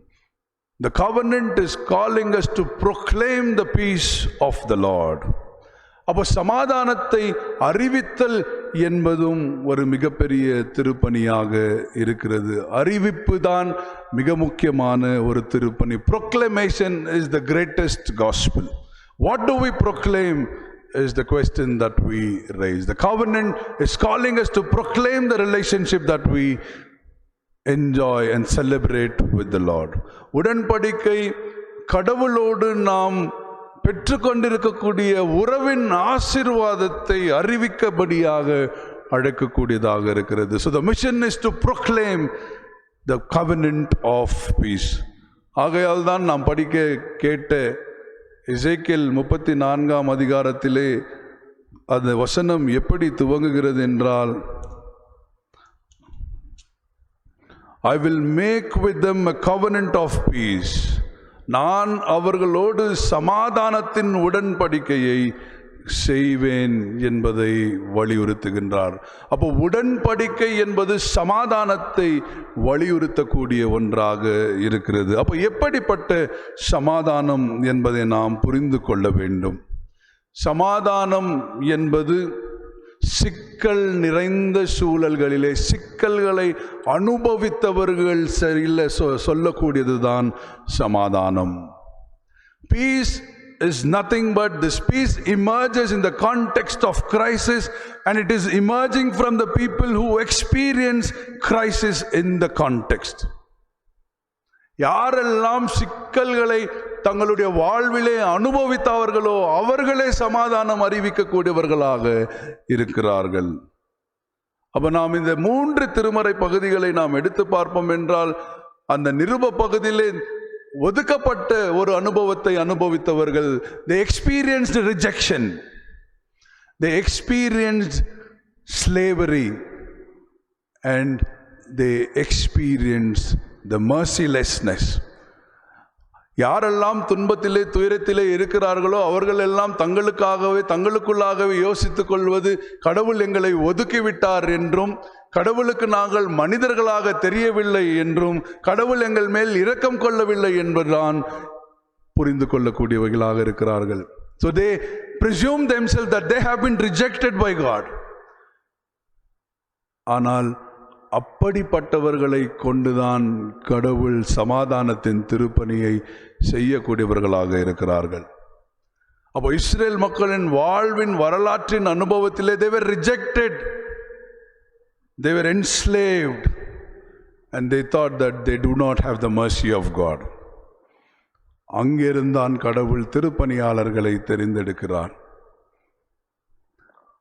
The covenant is calling us to proclaim the peace of the Lord. அப்போ சமாதானத்தை அறிவித்தல் என்பதும் ஒரு மிகப்பெரிய திருப்பணியாக இருக்கிறது. அறிவிப்பு தான் மிக முக்கியமான ஒரு திருப்பணி. Proclamation is the greatest gospel. What do we proclaim is the question that we raise. The covenant is calling us to proclaim the relationship that we enjoy and celebrate with the Lord. உடன்படிக்கை கடவுளோடு நாம் பெற்றுக்கொண்டிருக்கக்கூடிய உறவின் ஆசீர்வாதத்தை அறிவிக்கபடியாக அழைக்கக்கூடியதாக இருக்கிறது. So the mission is to proclaim the covenant of peace. ஆகையால் தான் நாம் படிக்க கேட்ட எசேக்கியேல் 34 அதிகாரத்திலே அந்த வசனம் எப்படி துவங்குகிறது என்றால், I will make with them a covenant of peace. நான் அவர்களோடு சமாதானத்தின் உடன்படிக்கையை செய்வேன் என்பதை வலியுறுத்துகின்றார். அப்போ உடன்படிக்கை என்பது சமாதானத்தை வலியுறுத்தக்கூடிய ஒன்றாக இருக்கிறது. அப்போ எப்படிப்பட்ட சமாதானம் என்பதை நாம் புரிந்து கொள்ள வேண்டும். சமாதானம் என்பது சிக்கல் நிறைந்த சூழல்களிலே சிக்கல்களை அனுபவித்தவர்கள் சரியில்லை சொல்லக்கூடியதுதான் சமாதானம். Peace is nothing but this peace emerges in the context of crisis, and it is emerging from the people who experience crisis in the context. யாரெல்லாம் சிக்கல்களை தங்களுடைய வாழ்விலே அனுபவித்தவர்களோ அவர்களே சமாதானம் அறிவிக்கக்கூடியவர்களாக இருக்கிறார்கள். அப்ப நாம் இந்த 3 திருமறை பகுதிகளை நாம் எடுத்து பார்ப்போம் என்றால், அந்த நிருப பகுதியிலே ஒதுக்கப்பட்ட ஒரு அனுபவத்தை அனுபவித்தவர்கள், they experienced rejection, they experienced slavery, and they experienced the mercilessness. யாரெல்லாம் துன்பத்திலே துயரத்திலே இருக்கிறார்களோ அவர்கள் எல்லாம் தங்களுக்குள்ளாகவே யோசித்துக் கொள்வது, கடவுள் எங்களை ஒதுக்கிவிட்டார் என்றும், கடவுளுக்கு நாங்கள் மனிதர்களாக தெரியவில்லை என்றும், கடவுள் எங்கள் மேல் இரக்கம் கொள்ளவில்லை என்பதுதான் புரிந்து கொள்ளக்கூடியவர்களாக இருக்கிறார்கள். So they presume themselves that they have been rejected by God. ஆனால் அப்படிப்பட்டவர்களை கொண்டுதான் கடவுள் சமாதானத்தின் திருப்பணியை செய்யக்கூடியவர்களாக இருக்கிறார்கள். அப்போ இஸ்ரேல் மக்களின் வாழ்வின் வரலாற்றின் அனுபவத்திலே they were rejected, they were enslaved, and they thought that they do not have the mercy of God. அங்கிருந்தான் கடவுள் திருப்பணியாளர்களை தெரிந்தெடுக்கிறார்.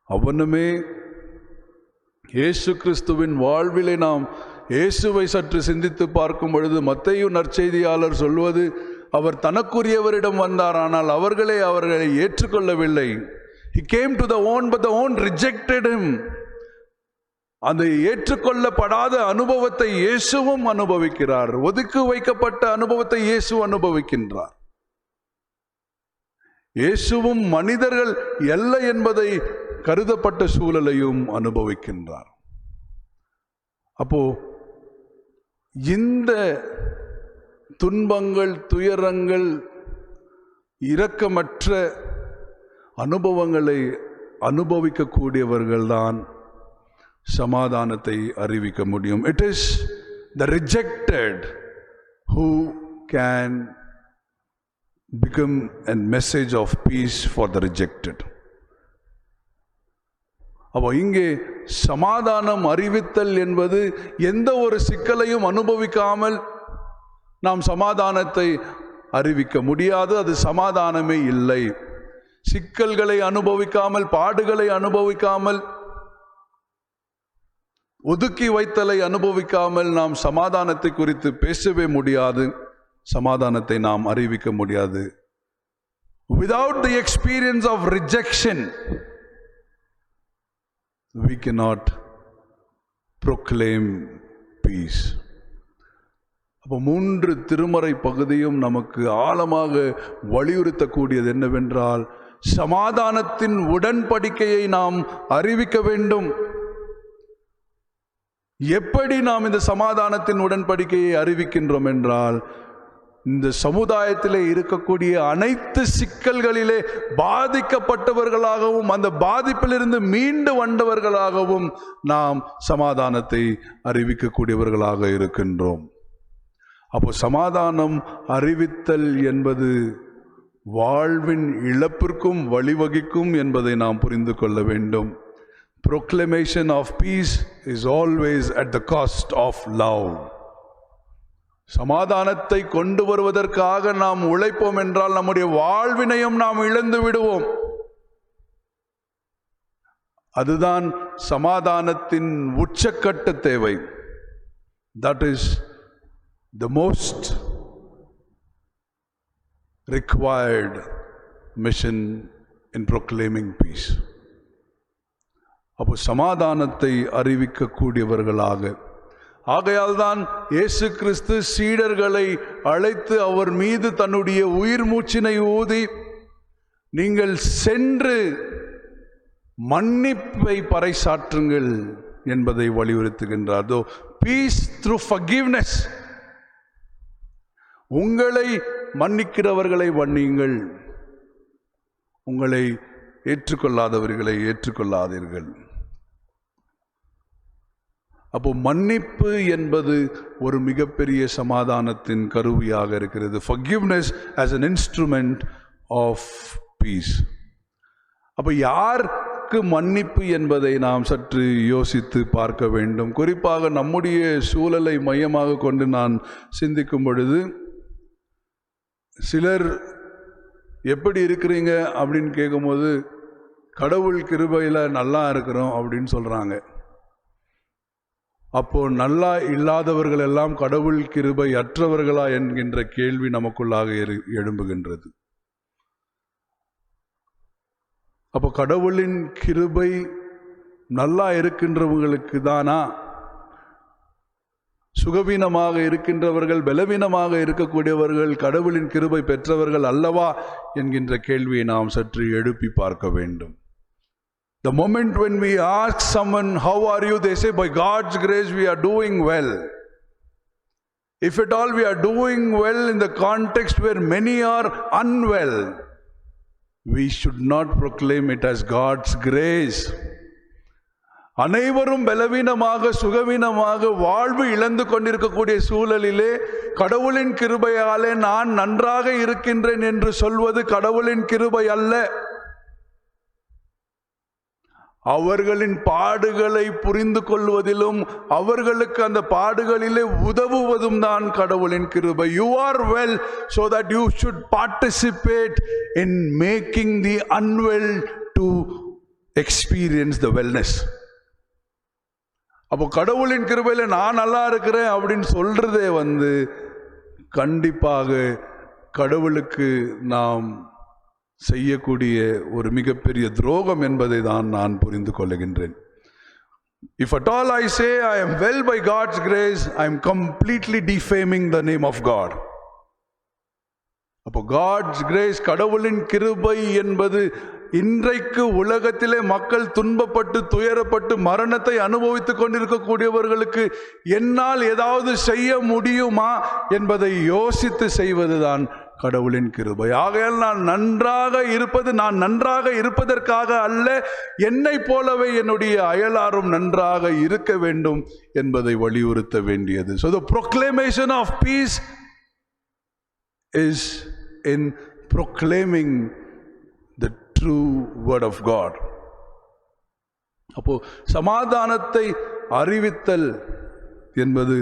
அவனுமே இயேசு கிறிஸ்துவின் வாழ்விலே நாம் இயேசுவை சற்று சிந்தித்து பார்க்கும் பொழுது, மத்தேயு நற்செய்தியாளர் சொல்வது, அவர் தனக்குரியவரிடம் வந்தார், ஆனால் அவர்களை ஏற்றுக்கொள்ளவில்லை. He came to the own, but the own rejected him. அந்த ஏற்றுக்கொள்ளப்படாத அனுபவத்தை இயேசுவும் அனுபவிக்கிறார். ஒதுக்கி வைக்கப்பட்ட அனுபவத்தை இயேசு அனுபவிக்கின்றார். இயேசுவும் மனிதர்கள் இல்லை என்பதை கருதப்பட்ட சூழலையும் அனுபவிக்கின்றார். அப்போ இந்த துன்பங்கள், துயரங்கள், இரக்கமற்ற அனுபவங்களை அனுபவிக்கக்கூடியவர்கள்தான் சமாதானத்தை அறிவிக்க முடியும். It is the rejected who can become a message of peace for the rejected. அப்போ இங்கே சமாதானம் அறிவித்தல் என்பது எந்த ஒரு சிக்கலையும் அனுபவிக்காமல் நாம் சமாதானத்தை அறிவிக்க முடியாது. அது சமாதானமே இல்லை. சிக்கல்களை அனுபவிக்காமல், பாடுகளை அனுபவிக்காமல், ஒதுக்கி வைத்தலை அனுபவிக்காமல் நாம் சமாதானத்தை குறித்து பேசவே முடியாது, சமாதானத்தை நாம் அறிவிக்க முடியாது. Without the experience of rejection, we cannot proclaim peace. அப்போ 3 திருமறை பகுதியும் நமக்கு ஆழமாக வலியுறுத்தக்கூடியது என்னவென்றால், சமாதானத்தின் உடன்படிக்கையை நாம் அறிவிக்க வேண்டும். எப்படி நாம் இந்த சமாதானத்தின் உடன்படிக்கையை அறிவிக்கின்றோம் என்றால், இந்த சமுதாயத்திலே இருக்கக்கூடிய அனைத்து சிக்கல்களிலே பாதிக்கப்பட்டவர்களாகவும் அந்த பாதிப்பிலிருந்து மீண்டு வந்தவர்களாகவும் நாம் சமாதானத்தை அறிவிக்கக்கூடியவர்களாக இருக்கின்றோம். அப்போ சமாதானம் அறிவித்தல் என்பது வாழ்வின் இழப்பிற்கும் வழிவகுக்கும் என்பதை நாம் புரிந்து கொள்ள வேண்டும். Proclamation of peace is always at the cost of love. சமாதானத்தை கொண்டு வருவதற்காக நாம் உழைப்போம் என்றால் நம்முடைய வாழ்வினையும் நாம் இழந்து விடுவோம். அதுதான் சமாதானத்தின் உச்சக்கட்ட தேவை. That is the most required mission in proclaiming peace. அப்போ சமாதானத்தை அறிவிக்கக்கூடியவர்களாக, ஆகையால் தான் இயேசு கிறிஸ்து சீடர்களை அழைத்து அவர் மீது தன்னுடைய உயிர் மூச்சினை ஊதி, நீங்கள் சென்று மன்னிப்பை பறைசாற்றுங்கள் என்பதை வலியுறுத்துகின்றார். தோ பீஸ் த்ரூ ஃபர்கிவ்னஸ், உங்களை மன்னிக்கிறவர்களை மன்னியுங்கள், உங்களை ஏற்றுக்கொள்ளாதவர்களை ஏற்றுக்கொள்ளாதீர்கள். அப்போ மன்னிப்பு என்பது ஒரு மிகப்பெரிய சமாதானத்தின் கருவியாக இருக்கிறது. Forgiveness as an instrument of peace. அப்போ யாருக்கு மன்னிப்பு என்பதை நாம் சற்று யோசித்து பார்க்க வேண்டும். குறிப்பாக நம்முடைய சூழலை மையமாக கொண்டு நான் சிந்திக்கும் பொழுது, சிலர் எப்படி இருக்கிறீங்க அப்படின்னு கேட்கும்போது கடவுள் கிருபையில் நல்லா இருக்கிறோம் அப்படின்னு சொல்கிறாங்க. அப்போ நல்லா இல்லாதவர்கள் எல்லாம் கடவுள் கிருபை அற்றவர்களா என்கின்ற கேள்வி நமக்குள்ளாக எழும்புகின்றது. அப்போ கடவுளின் கிருபை நல்லா இருக்கின்றவங்களுக்கு தானா, சுகவீனமாக இருக்கின்றவர்கள், பலவீனமாக இருக்கக்கூடியவர்கள் கடவுளின் கிருபை பெற்றவர்கள் அல்லவா என்கின்ற கேள்வியை நாம் சற்று எழுப்பி பார்க்க வேண்டும். The moment when we ask someone, how are you? They say, by God's grace we are doing well. If at all we are doing well in the context where many are unwell, we should not proclaim it as God's grace. அனைவரும் பலவீனமாக சுகவீனமாக வாழ்வு இழந்து கொண்டிருக்கக்கூடிய சூழலிலே கடவுளின் கிருபையாலே நான் நன்றாக இருக்கின்றேன் என்று சொல்வது கடவுளின் கிருபை அல்ல. அவர்களின் பாடுகளை புரிந்து கொள்வதிலும் அவர்களுக்கு அந்த பாடுகளிலே உதவுவதும் தான் கடவுளின் கிருபை. You are well so that you should participate in making the unwell to experience the wellness. அப்போ கடவுளின் கிருபையில நான் நல்லா இருக்கிறேன் அப்படின்னு சொல்றதே கண்டிப்பாக கடவுளுக்கு நாம் செய்யக்கூடிய ஒரு மிகப்பெரிய துரோகம் என்பதை தான் நான் புரிந்து கொள்ளுகின்றேன். If at all I say I am well by God's grace, I am completely defaming the name of God. அப்போ God's grace, கடவுளின் கிருபை என்பது இன்றைக்கு உலகத்திலே மக்கள் துன்பப்பட்டு துயரப்பட்டு மரணத்தை அனுபவித்துக் கொண்டிருக்கக்கூடியவர்களுக்கு என்னால் ஏதாவது செய்ய முடியுமா என்பதை யோசித்து செய்வதுதான் கடவுளின் கிருபை. ஆகையால் நான் நன்றாக இருப்பதற்காக அல்ல, என்னை போலவே என்னுடைய அயலாரும் நன்றாக இருக்க வேண்டும் என்பதை வலியுறுத்த வேண்டியது. So the proclamation of peace is in proclaiming the true word of God. அப்போ சமாதானத்தை அறிவித்தல் என்பது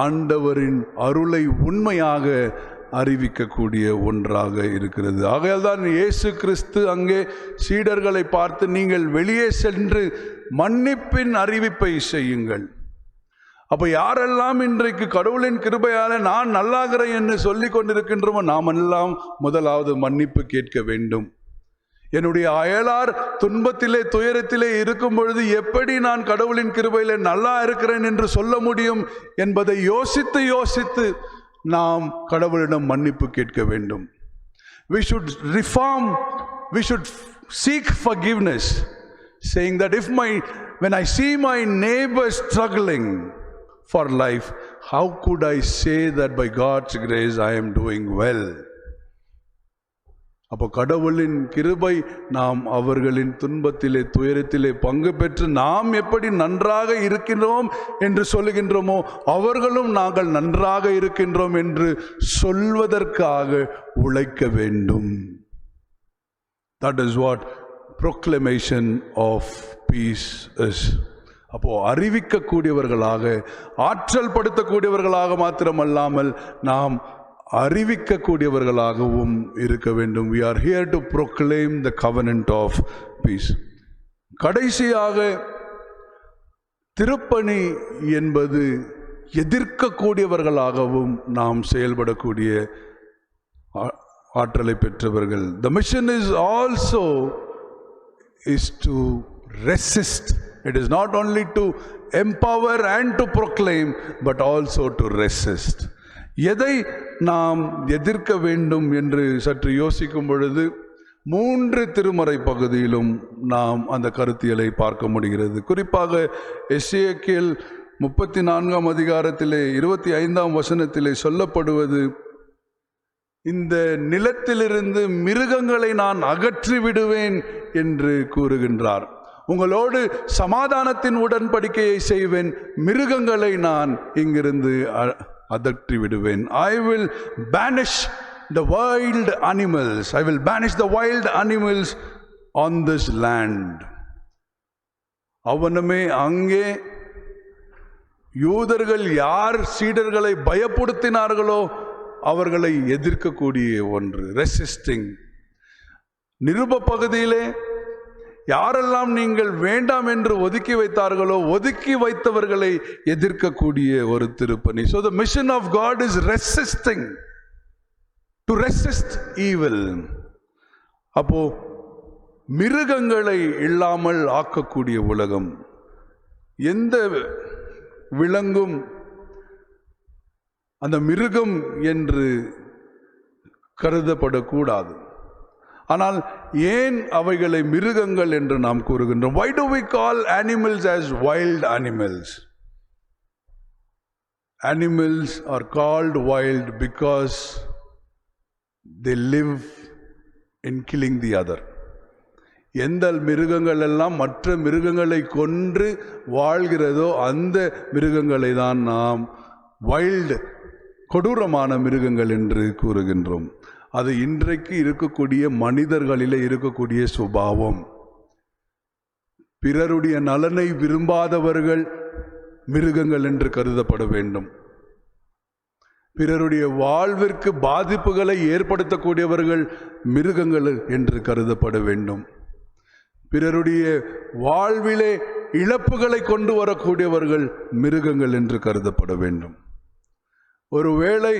ஆண்டவரின் அருளை உண்மையாக அறிவிக்கக்கூடிய ஒன்றாக இருக்கிறது. ஆகையால் தான் இயேசு கிறிஸ்து அங்கே சீடர்களை பார்த்து, நீங்கள் வெளியே சென்று மன்னிப்பின் அறிவிப்பை செய்யுங்கள். அப்ப யாரெல்லாம் இன்றைக்கு கடவுளின் கிருபையால நான் நல்லாகிறேன் என்று சொல்லிக் கொண்டிருக்கின்றோமோ நாம் எல்லாம் முதலாவது மன்னிப்பு கேட்க வேண்டும். என்னுடைய அயலார் துன்பத்திலே துயரத்திலே இருக்கும் பொழுது எப்படி நான் கடவுளின் கிருபையிலே நல்லா இருக்கிறேன் என்று சொல்ல முடியும் என்பதை யோசித்து நாம் கடவுளிடம் மன்னிப்பு கேட்க வேண்டும். We should reform, we should seek forgiveness, saying that when I see my neighbor struggling for life, how could I say that by God's grace I am doing well? அப்போ கடவுளின் கிருபை நாம் அவர்களின் துன்பத்திலே துயரத்திலே பங்கு பெற்று நாம் எப்படி நன்றாக இருக்கின்றோம் என்று சொல்லுகின்றோமோ அவர்களும் நாங்கள் நன்றாக இருக்கின்றோம் என்று சொல்வதற்காக உழைக்க வேண்டும். That is what proclamation of peace is. அப்போ அறிவிக்கக்கூடியவர்களாக, ஆற்றல் படுத்தக்கூடியவர்களாக மாத்திரமல்லாமல் நாம் அறிவிக்கக்கூடியவர்களாகவும் இருக்க வேண்டும். We are here to proclaim the covenant of peace. கடைசியாக திருப்பணி என்பது எதிர்க்கக்கூடியவர்களாகவும் நாம் செயல்படக்கூடிய ஆற்றலை பெற்றவர்கள். The mission is also to resist. It is not only to empower and to proclaim, but also to resist. எதை நாம் எதிர்க்க வேண்டும் என்று சற்று யோசிக்கும் பொழுது 3 திருமறை பகுதியிலும் நாம் அந்த கருத்தியலை பார்க்க முடிகிறது. குறிப்பாக எசேக்கியேல் 34ஆம் அதிகாரத்திலே 25ஆம் வசனத்திலே சொல்லப்படுவது, இந்த நிலத்திலிருந்து மிருகங்களை நான் அகற்றி விடுவேன் என்று கூறுகின்றார். உங்களோடு சமாதானத்தின் உடன்படிக்கையை செய்வேன், மிருகங்களை நான் இங்கிருந்து அகற்றி விடுவேன். I will banish the wild animals. I will banish the wild animals on this land. அவனுமே அங்கே யூதர்கள் யார் சீடர்களை பயப்படுத்தினார்களோ அவர்களை எதிர்க்கக்கூடிய ஒன்று, ரெசிஸ்டிங். நிருப பகுதியிலே யாரெல்லாம் நீங்கள் வேண்டாம் என்று ஒதுக்கி வைத்தார்களோ ஒதுக்கி வைத்தவர்களை எதிர்க்கக்கூடிய ஒரு திருப்பணி. So the mission of God is resisting, to resist evil. அப்போ மிருகங்களை இல்லாமல் ஆக்கக்கூடிய உலகம். எந்த விலங்கும் அந்த மிருகம் என்று கருதப்படக்கூடாது. ஆனால் ஏன் அவைகளை மிருகங்கள் என்று நாம் கூறுகின்றோம்? Why do we call animals as wild animals? Animals are called wild because they live in killing the other. எந்த மிருகங்கள் எல்லாம் மற்ற மிருகங்களை கொன்று வாழ்கிறதோ அந்த மிருகங்களை தான் நாம் வைல்டு, கொடூரமான மிருகங்கள் என்று கூறுகின்றோம். அது இன்றைக்கு இருக்கக்கூடிய மனிதர்களிலே இருக்கக்கூடிய சுபாவம். பிறருடைய நலனை விரும்பாதவர்கள் மிருகங்கள் என்று கருதப்பட வேண்டும். பிறருடைய வாழ்விற்கு பாதிப்புகளை ஏற்படுத்தக்கூடியவர்கள் மிருகங்கள் என்று கருதப்பட வேண்டும். பிறருடைய வாழ்விலே இழப்புகளை கொண்டு வரக்கூடியவர்கள் மிருகங்கள் என்று கருதப்பட வேண்டும். ஒருவேளை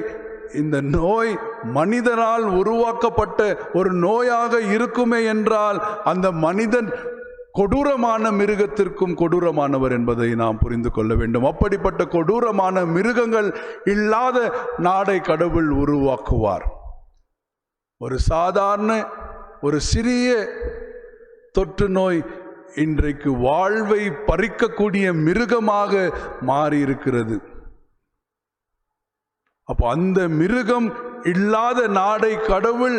இந்த நோய் மனிதனால் உருவாக்கப்பட்ட ஒரு நோயாக இருக்குமே என்றால் அந்த மனிதன் கொடூரமான மிருகத்திற்கும் கொடூரமானவர் என்பதை நாம் புரிந்து கொள்ள வேண்டும். அப்படிப்பட்ட கொடூரமான மிருகங்கள் இல்லாத நாடை கடவுள் உருவாக்குவார். ஒரு சாதாரண ஒரு சிறிய தொற்று நோய் இன்றைக்கு வாழ்வை பறிக்கக்கூடிய மிருகமாக மாறி இருக்கிறது. அப்போ அந்த மிருகம் இல்லாத நாடை கடவுள்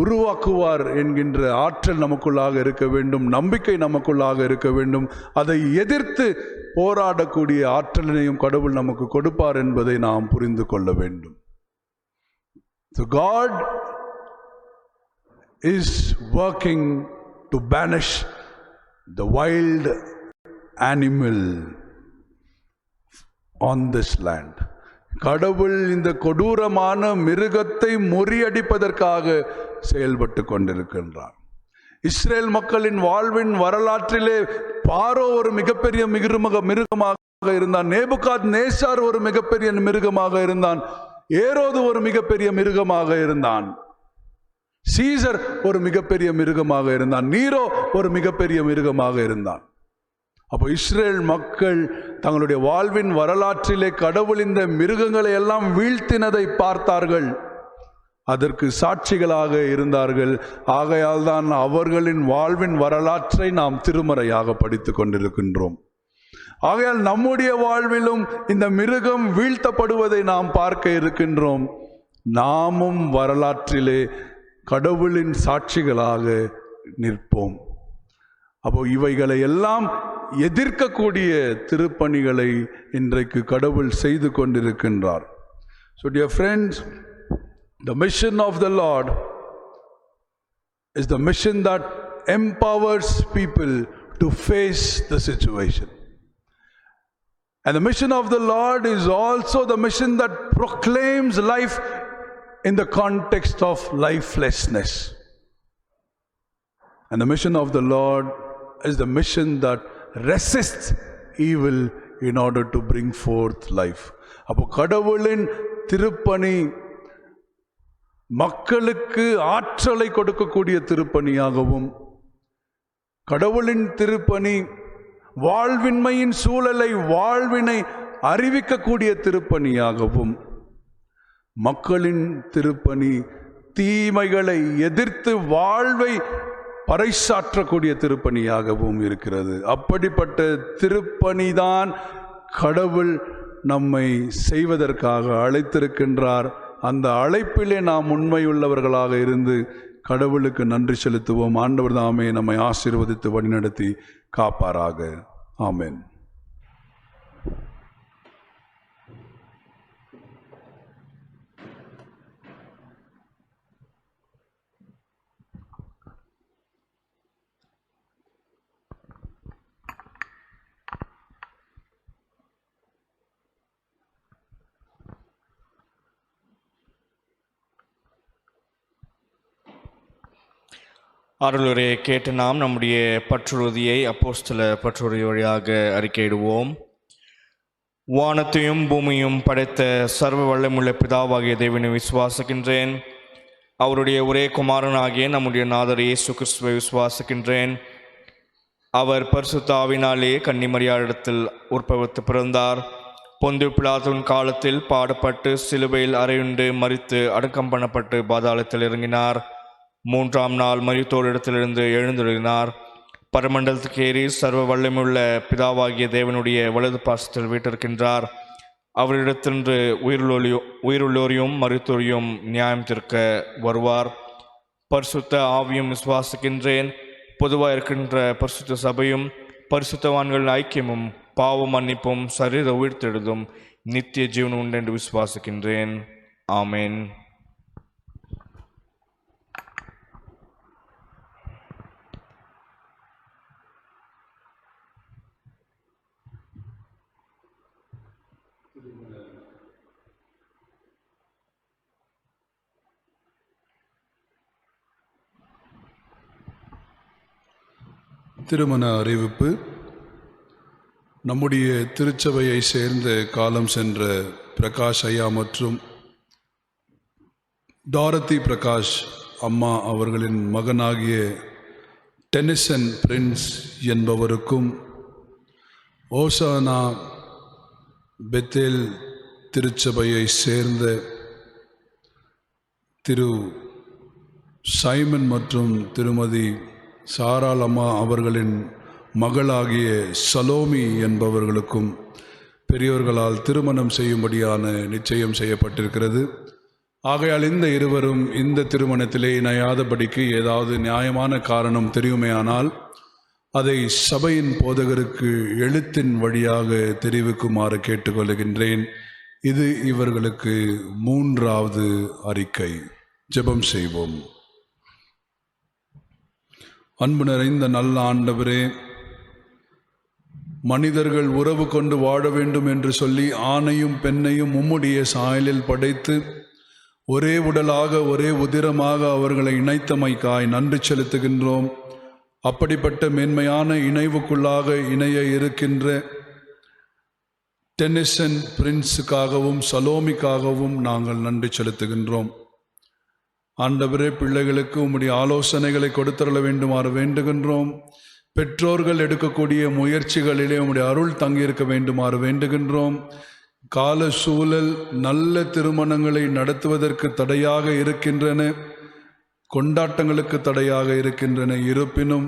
உருவாக்குவார் என்கின்ற ஆற்றல் நமக்குள்ளாக இருக்க வேண்டும், நம்பிக்கை நமக்குள்ளாக இருக்க வேண்டும். அதை எதிர்த்து போராடக்கூடிய ஆற்றலினையும் கடவுள் நமக்கு கொடுப்பார் என்பதை நாம் புரிந்து கொள்ள வேண்டும். So God is working to banish the wild animal on this land. கடவுள் இந்த கொடூரமான மிருகத்தை முறியடிப்பதற்காக செயல்பட்டு கொண்டிருக்கின்றார். இஸ்ரேல் மக்களின் வாழ்வின் வரலாற்றிலே பாரோ ஒரு மிகப்பெரிய மிருகமாக இருந்தான். நேபுகாத்நேச்சார் ஒரு மிகப்பெரிய மிருகமாக இருந்தான். ஏரோது ஒரு மிகப்பெரிய மிருகமாக இருந்தான். சீசர் ஒரு மிகப்பெரிய மிருகமாக இருந்தான். நீரோ ஒரு மிகப்பெரிய மிருகமாக இருந்தான். அப்போ இஸ்ரேல் மக்கள் தங்களுடைய வாழ்வின் வரலாற்றிலே கடவுள் இந்த மிருகங்களை எல்லாம் வீழ்த்தினதை பார்த்தார்கள், அதற்கு சாட்சிகளாக இருந்தார்கள். ஆகையால் தான் அவர்களின் வாழ்வின் வரலாற்றை நாம் திருமறையாக படித்து கொண்டிருக்கின்றோம். ஆகையால் நம்முடைய வாழ்விலும் இந்த மிருகம் வீழ்த்தப்படுவதை நாம் பார்க்க இருக்கின்றோம். நாமும் வரலாற்றிலே கடவுளின் சாட்சிகளாக நிற்போம். அப்போ இவைகளை எல்லாம் எதிர்க்கக்கூடிய திருப்பணிகளை இன்றைக்கு கடவுள் செய்து கொண்டிருக்கின்றார். So dear friends, the mission of the Lord is the mission that empowers people to face the situation. And the mission of the Lord is also the mission that proclaims life in the context of lifelessness. And the mission of the Lord is the mission that resists evil in order to bring forth life. அப்போ கடவுளின் திருப்பணி மக்களுக்கு ஆற்றலை கொடுக்கக்கூடிய திருப்பணியாகவும், கடவுளின் திருப்பணி வாழ்வின்மையின் சூழலை வாழ்வினை அறிவிக்கக்கூடிய திருப்பணியாகவும், மக்களின் திருப்பணி தீமைகளை எதிர்த்து வாழ்வை பறைசாற்றக்கூடிய திருப்பணியாகவும் இருக்கிறது. அப்படிப்பட்ட திருப்பணிதான் கடவுள் நம்மை செய்வதற்காக அழைத்திருக்கின்றார். அந்த அழைப்பிலே நாம் உண்மையுள்ளவர்களாக இருந்து கடவுளுக்கு நன்றி செலுத்துவோம். ஆண்டவர் தாமே நம்மை ஆசீர்வதித்து வழிநடத்தி காப்பாராக. ஆமென். அருளுரை கேட்டு நாம் நம்முடைய பற்றுறுதியை அப்போஸ்தல பற்றுறுதி வழியாக அறிக்கையிடுவோம். வானத்தையும் பூமியும் படைத்த சர்வ வல்லமுள்ள பிதாவாகிய தேவனை விசுவாசிக்கின்றேன். அவருடைய ஒரே குமாரனாகிய நம்முடைய நாதர் இயேசு கிறிஸ்துவை விசுவாசிக்கின்றேன். அவர் பரிசுத்த ஆவினாலே கன்னிமரியாளிடத்தில் உற்பவித்து பிறந்தார். பொந்து பிலாத்துவின் காலத்தில் பாடுபட்டு சிலுவையில் அறையுண்டு மரித்து அடக்கம் பண்ணப்பட்டு பாதாளத்தில் இறங்கினார். 3ஆம் நாள் மரித்தோரிடத்திலிருந்து எழுந்தருளினார். பரமண்டலத்துக்கு ஏறி சர்வ வல்லமையுள்ள பிதாவாகிய தேவனுடைய வலது பாசத்தில் வீட்டிருக்கின்றார். அவரிடத்தின்று உயிருள்ளோரையும் மரித்தோரையும் நியாயம் தீர்க்க வருவார். பரிசுத்த ஆவியும் விசுவாசிக்கின்றேன். பொதுவாக இருக்கின்ற பரிசுத்த சபையும் பரிசுத்தவான்களின் ஐக்கியமும் பாவ மன்னிப்பும் சரீர உயிர்த்தெழுதும் நித்திய ஜீவன் உண்டு என்று விசுவாசிக்கின்றேன். ஆமேன். திருமண அறிவிப்பு. நம்முடைய திருச்சபையை சேர்ந்த காலம் சென்ற பிரகாஷ் ஐயா மற்றும் டாரதி பிரகாஷ் அம்மா அவர்களின் மகனாகிய டென்னிசன் பிரின்ஸ் என்பவருக்கும், ஓசானா பெத்தேல் திருச்சபையை சேர்ந்த திரு சைமன் மற்றும் திருமதி சாராள் அம்மா அவர்களின் மகளாகிய சலோமி என்பவர்களுக்கும் பெரியோர்களால் திருமணம் செய்யும்படியான நிச்சயம் செய்யப்பட்டிருக்கிறது. ஆகையால் இந்த இருவரும் இந்த திருமணத்திலே இணையாதபடிக்கு ஏதாவது நியாயமான காரணம் தெரியுமேயானால் அதை சபையின் போதகருக்கு எழுத்தின் வழியாக தெரிவிக்குமாறு கேட்டுக்கொள்கின்றேன். இது இவர்களுக்கு 3வது அறிக்கை. ஜெபம் செய்வோம். அன்பு நிறைந்த நல்ல ஆண்டவரே, மனிதர்கள் உறவு கொண்டு வாழ வேண்டும் என்று சொல்லி ஆணையும் பெண்ணையும் உம்முடைய சாயலில் படைத்து ஒரே உடலாக ஒரே உதிரமாக அவர்களை இணைத்தமைக்காய் நன்றி செலுத்துகின்றோம். அப்படிப்பட்ட மேன்மையான இணைவுக்குள்ளாக இணைய இருக்கின்ற டென்னிசன் பிரின்ஸுக்காகவும் சலோமிக்காகவும் நாங்கள் நன்றி செலுத்துகின்றோம். ஆண்டவரே, பிள்ளைகளுக்கு உம்முடைய ஆலோசனைகளை கொடுத்தருள வேண்டுமாறு வேண்டுகின்றோம். பெற்றோர்கள் எடுக்கக்கூடிய முயற்சிகளிலே உம்முடைய அருள் தங்கியிருக்க வேண்டுமாறு வேண்டுகின்றோம். கால சூழல் நல்ல திருமணங்களை நடத்துவதற்கு தடையாக இருக்கின்றன, கொண்டாட்டங்களுக்கு தடையாக இருக்கின்றன. இருப்பினும்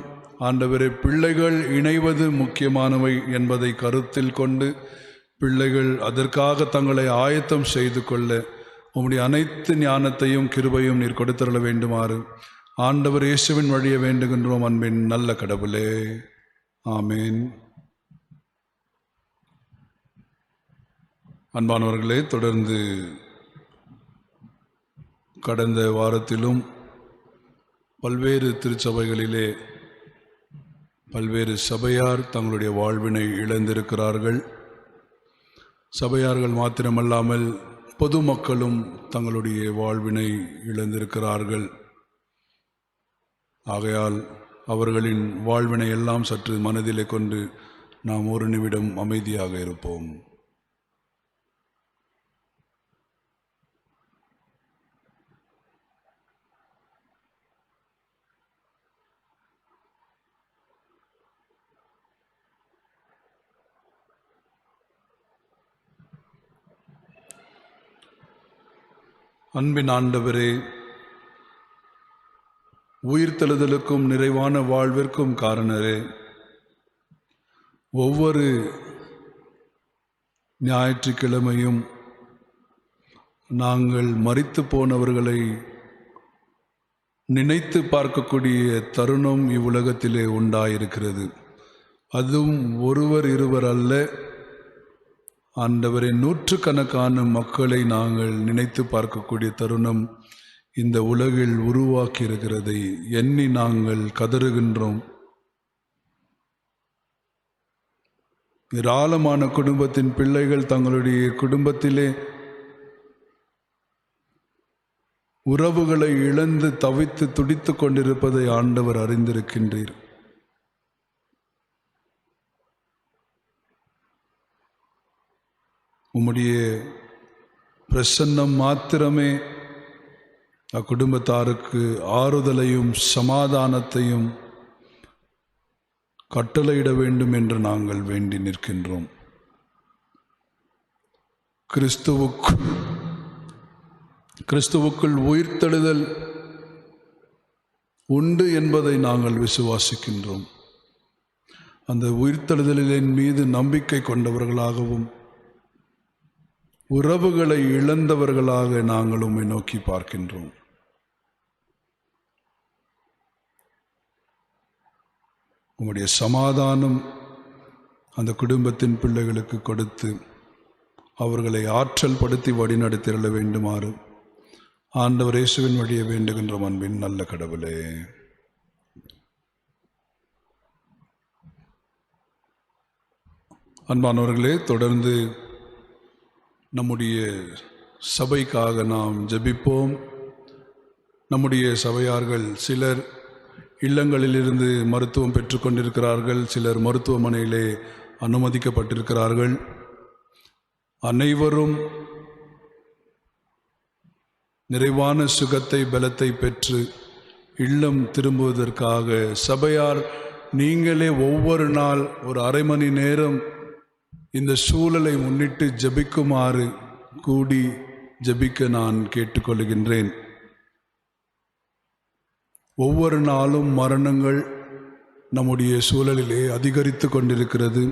ஆண்டவரே, பிள்ளைகள் இணைவது முக்கியமானவை என்பதை கருத்தில் கொண்டு பிள்ளைகள் அதற்காக தங்களை ஆயத்தம் செய்து கொள்ள உம்முடைய அனைத்து ஞானத்தையும் கிருபையும் நீர் கொடுத்தருள வேண்டுமாறு ஆண்டவர் இயேசுவின் வழியை வேண்டுகின்றோம். அன்பின் நல்ல கடவுளே, ஆமேன். அன்பானவர்களே, தொடர்ந்து கடந்த வாரத்திலும் பல்வேறு திருச்சபைகளிலே பல்வேறு சபையார் தங்களுடைய வாழ்வினை இழந்திருக்கிறார்கள். சபையார்கள் மாத்திரமல்லாமல் பொதுமக்களும் தங்களுடைய வாழ்வினை இழந்திருக்கிறார்கள். ஆகையால் அவர்களின் வாழ்வினை எல்லாம் சற்று மனதிலே கொண்டு நாம் ஒரு நிமிடம் அமைதியாக இருப்போம். அன்பின் ஆண்டவரே, உயிர்த்தெழுதலுக்கும் நிறைவான வாழ்விற்கும் காரணரே, ஒவ்வொரு ஞாயிற்றுக்கிழமையும் நாங்கள் மரித்து போனவர்களை நினைத்து பார்க்கக்கூடிய தருணம் இவ்வுலகத்திலே உண்டாயிருக்கிறது. அதுவும் ஒருவர் இருவர் அல்ல ஆண்டவரே, நூற்றுக்கணக்கான மக்களை நாங்கள் நினைத்து பார்க்கக்கூடிய தருணம் இந்த உலகில் உருவாக்கி இருக்கிறதை எண்ணி நாங்கள் கதறுகின்றோம். ஏராளமான குடும்பத்தின் பிள்ளைகள் தங்களுடைய குடும்பத்திலே உறவுகளை இழந்து தவித்து துடித்து கொண்டிருப்பதை ஆண்டவர் அறிந்திருக்கின்றீர். உம்முடைய பிரசன்னம் மாத்திரமே அக்குடும்பத்தாருக்கு ஆறுதலையும் சமாதானத்தையும் கட்டளையிட வேண்டும் என்று நாங்கள் வேண்டி நிற்கின்றோம். கிறிஸ்துவுக்குள் உயிர்த்தெழுதல் உண்டு என்பதை நாங்கள் விசுவாசிக்கின்றோம். அந்த உயிர்த்தெழுதலின் மீது நம்பிக்கை கொண்டவர்களாகவும் உறவுகளை இழந்தவர்களாக நாங்கள் உம்மை நோக்கி பார்க்கின்றோம். உம்முடைய சமாதானம் அந்த குடும்பத்தின் பிள்ளைகளுக்கு கொடுத்து அவர்களை ஆற்றல் படுத்தி வழிநடத்திட வேண்டுமாறு ஆண்டவர் இயேசுவின் வழியை வேண்டுகின்ற அன்பின் நல்ல கடவுளே. அன்பானவர்களே, தொடர்ந்து நம்முடைய சபைக்காக நாம் ஜெபிப்போம். நம்முடைய சபையார்கள் சிலர் இல்லங்களிலிருந்து மருத்துவம் பெற்றுக்கொண்டிருக்கிறார்கள், சிலர் மருத்துவமனையிலே அனுமதிக்கப்பட்டிருக்கிறார்கள். அனைவரும் நிறைவான சுகத்தை பலத்தை பெற்று இல்லம் திரும்புவதற்காக சபையார் நீங்களே ஒவ்வொரு நாள் ஒரு அரை மணி நேரம் இந்த சூழலை முன்னிட்டு ஜெபிக்குமாறு கூடி ஜெபிக்க நான் கேட்டுக்கொள்கின்றேன். ஒவ்வொரு நாளும் மரணங்கள் நம்முடைய சூழலிலே அதிகரித்து கொண்டிருக்கிறது.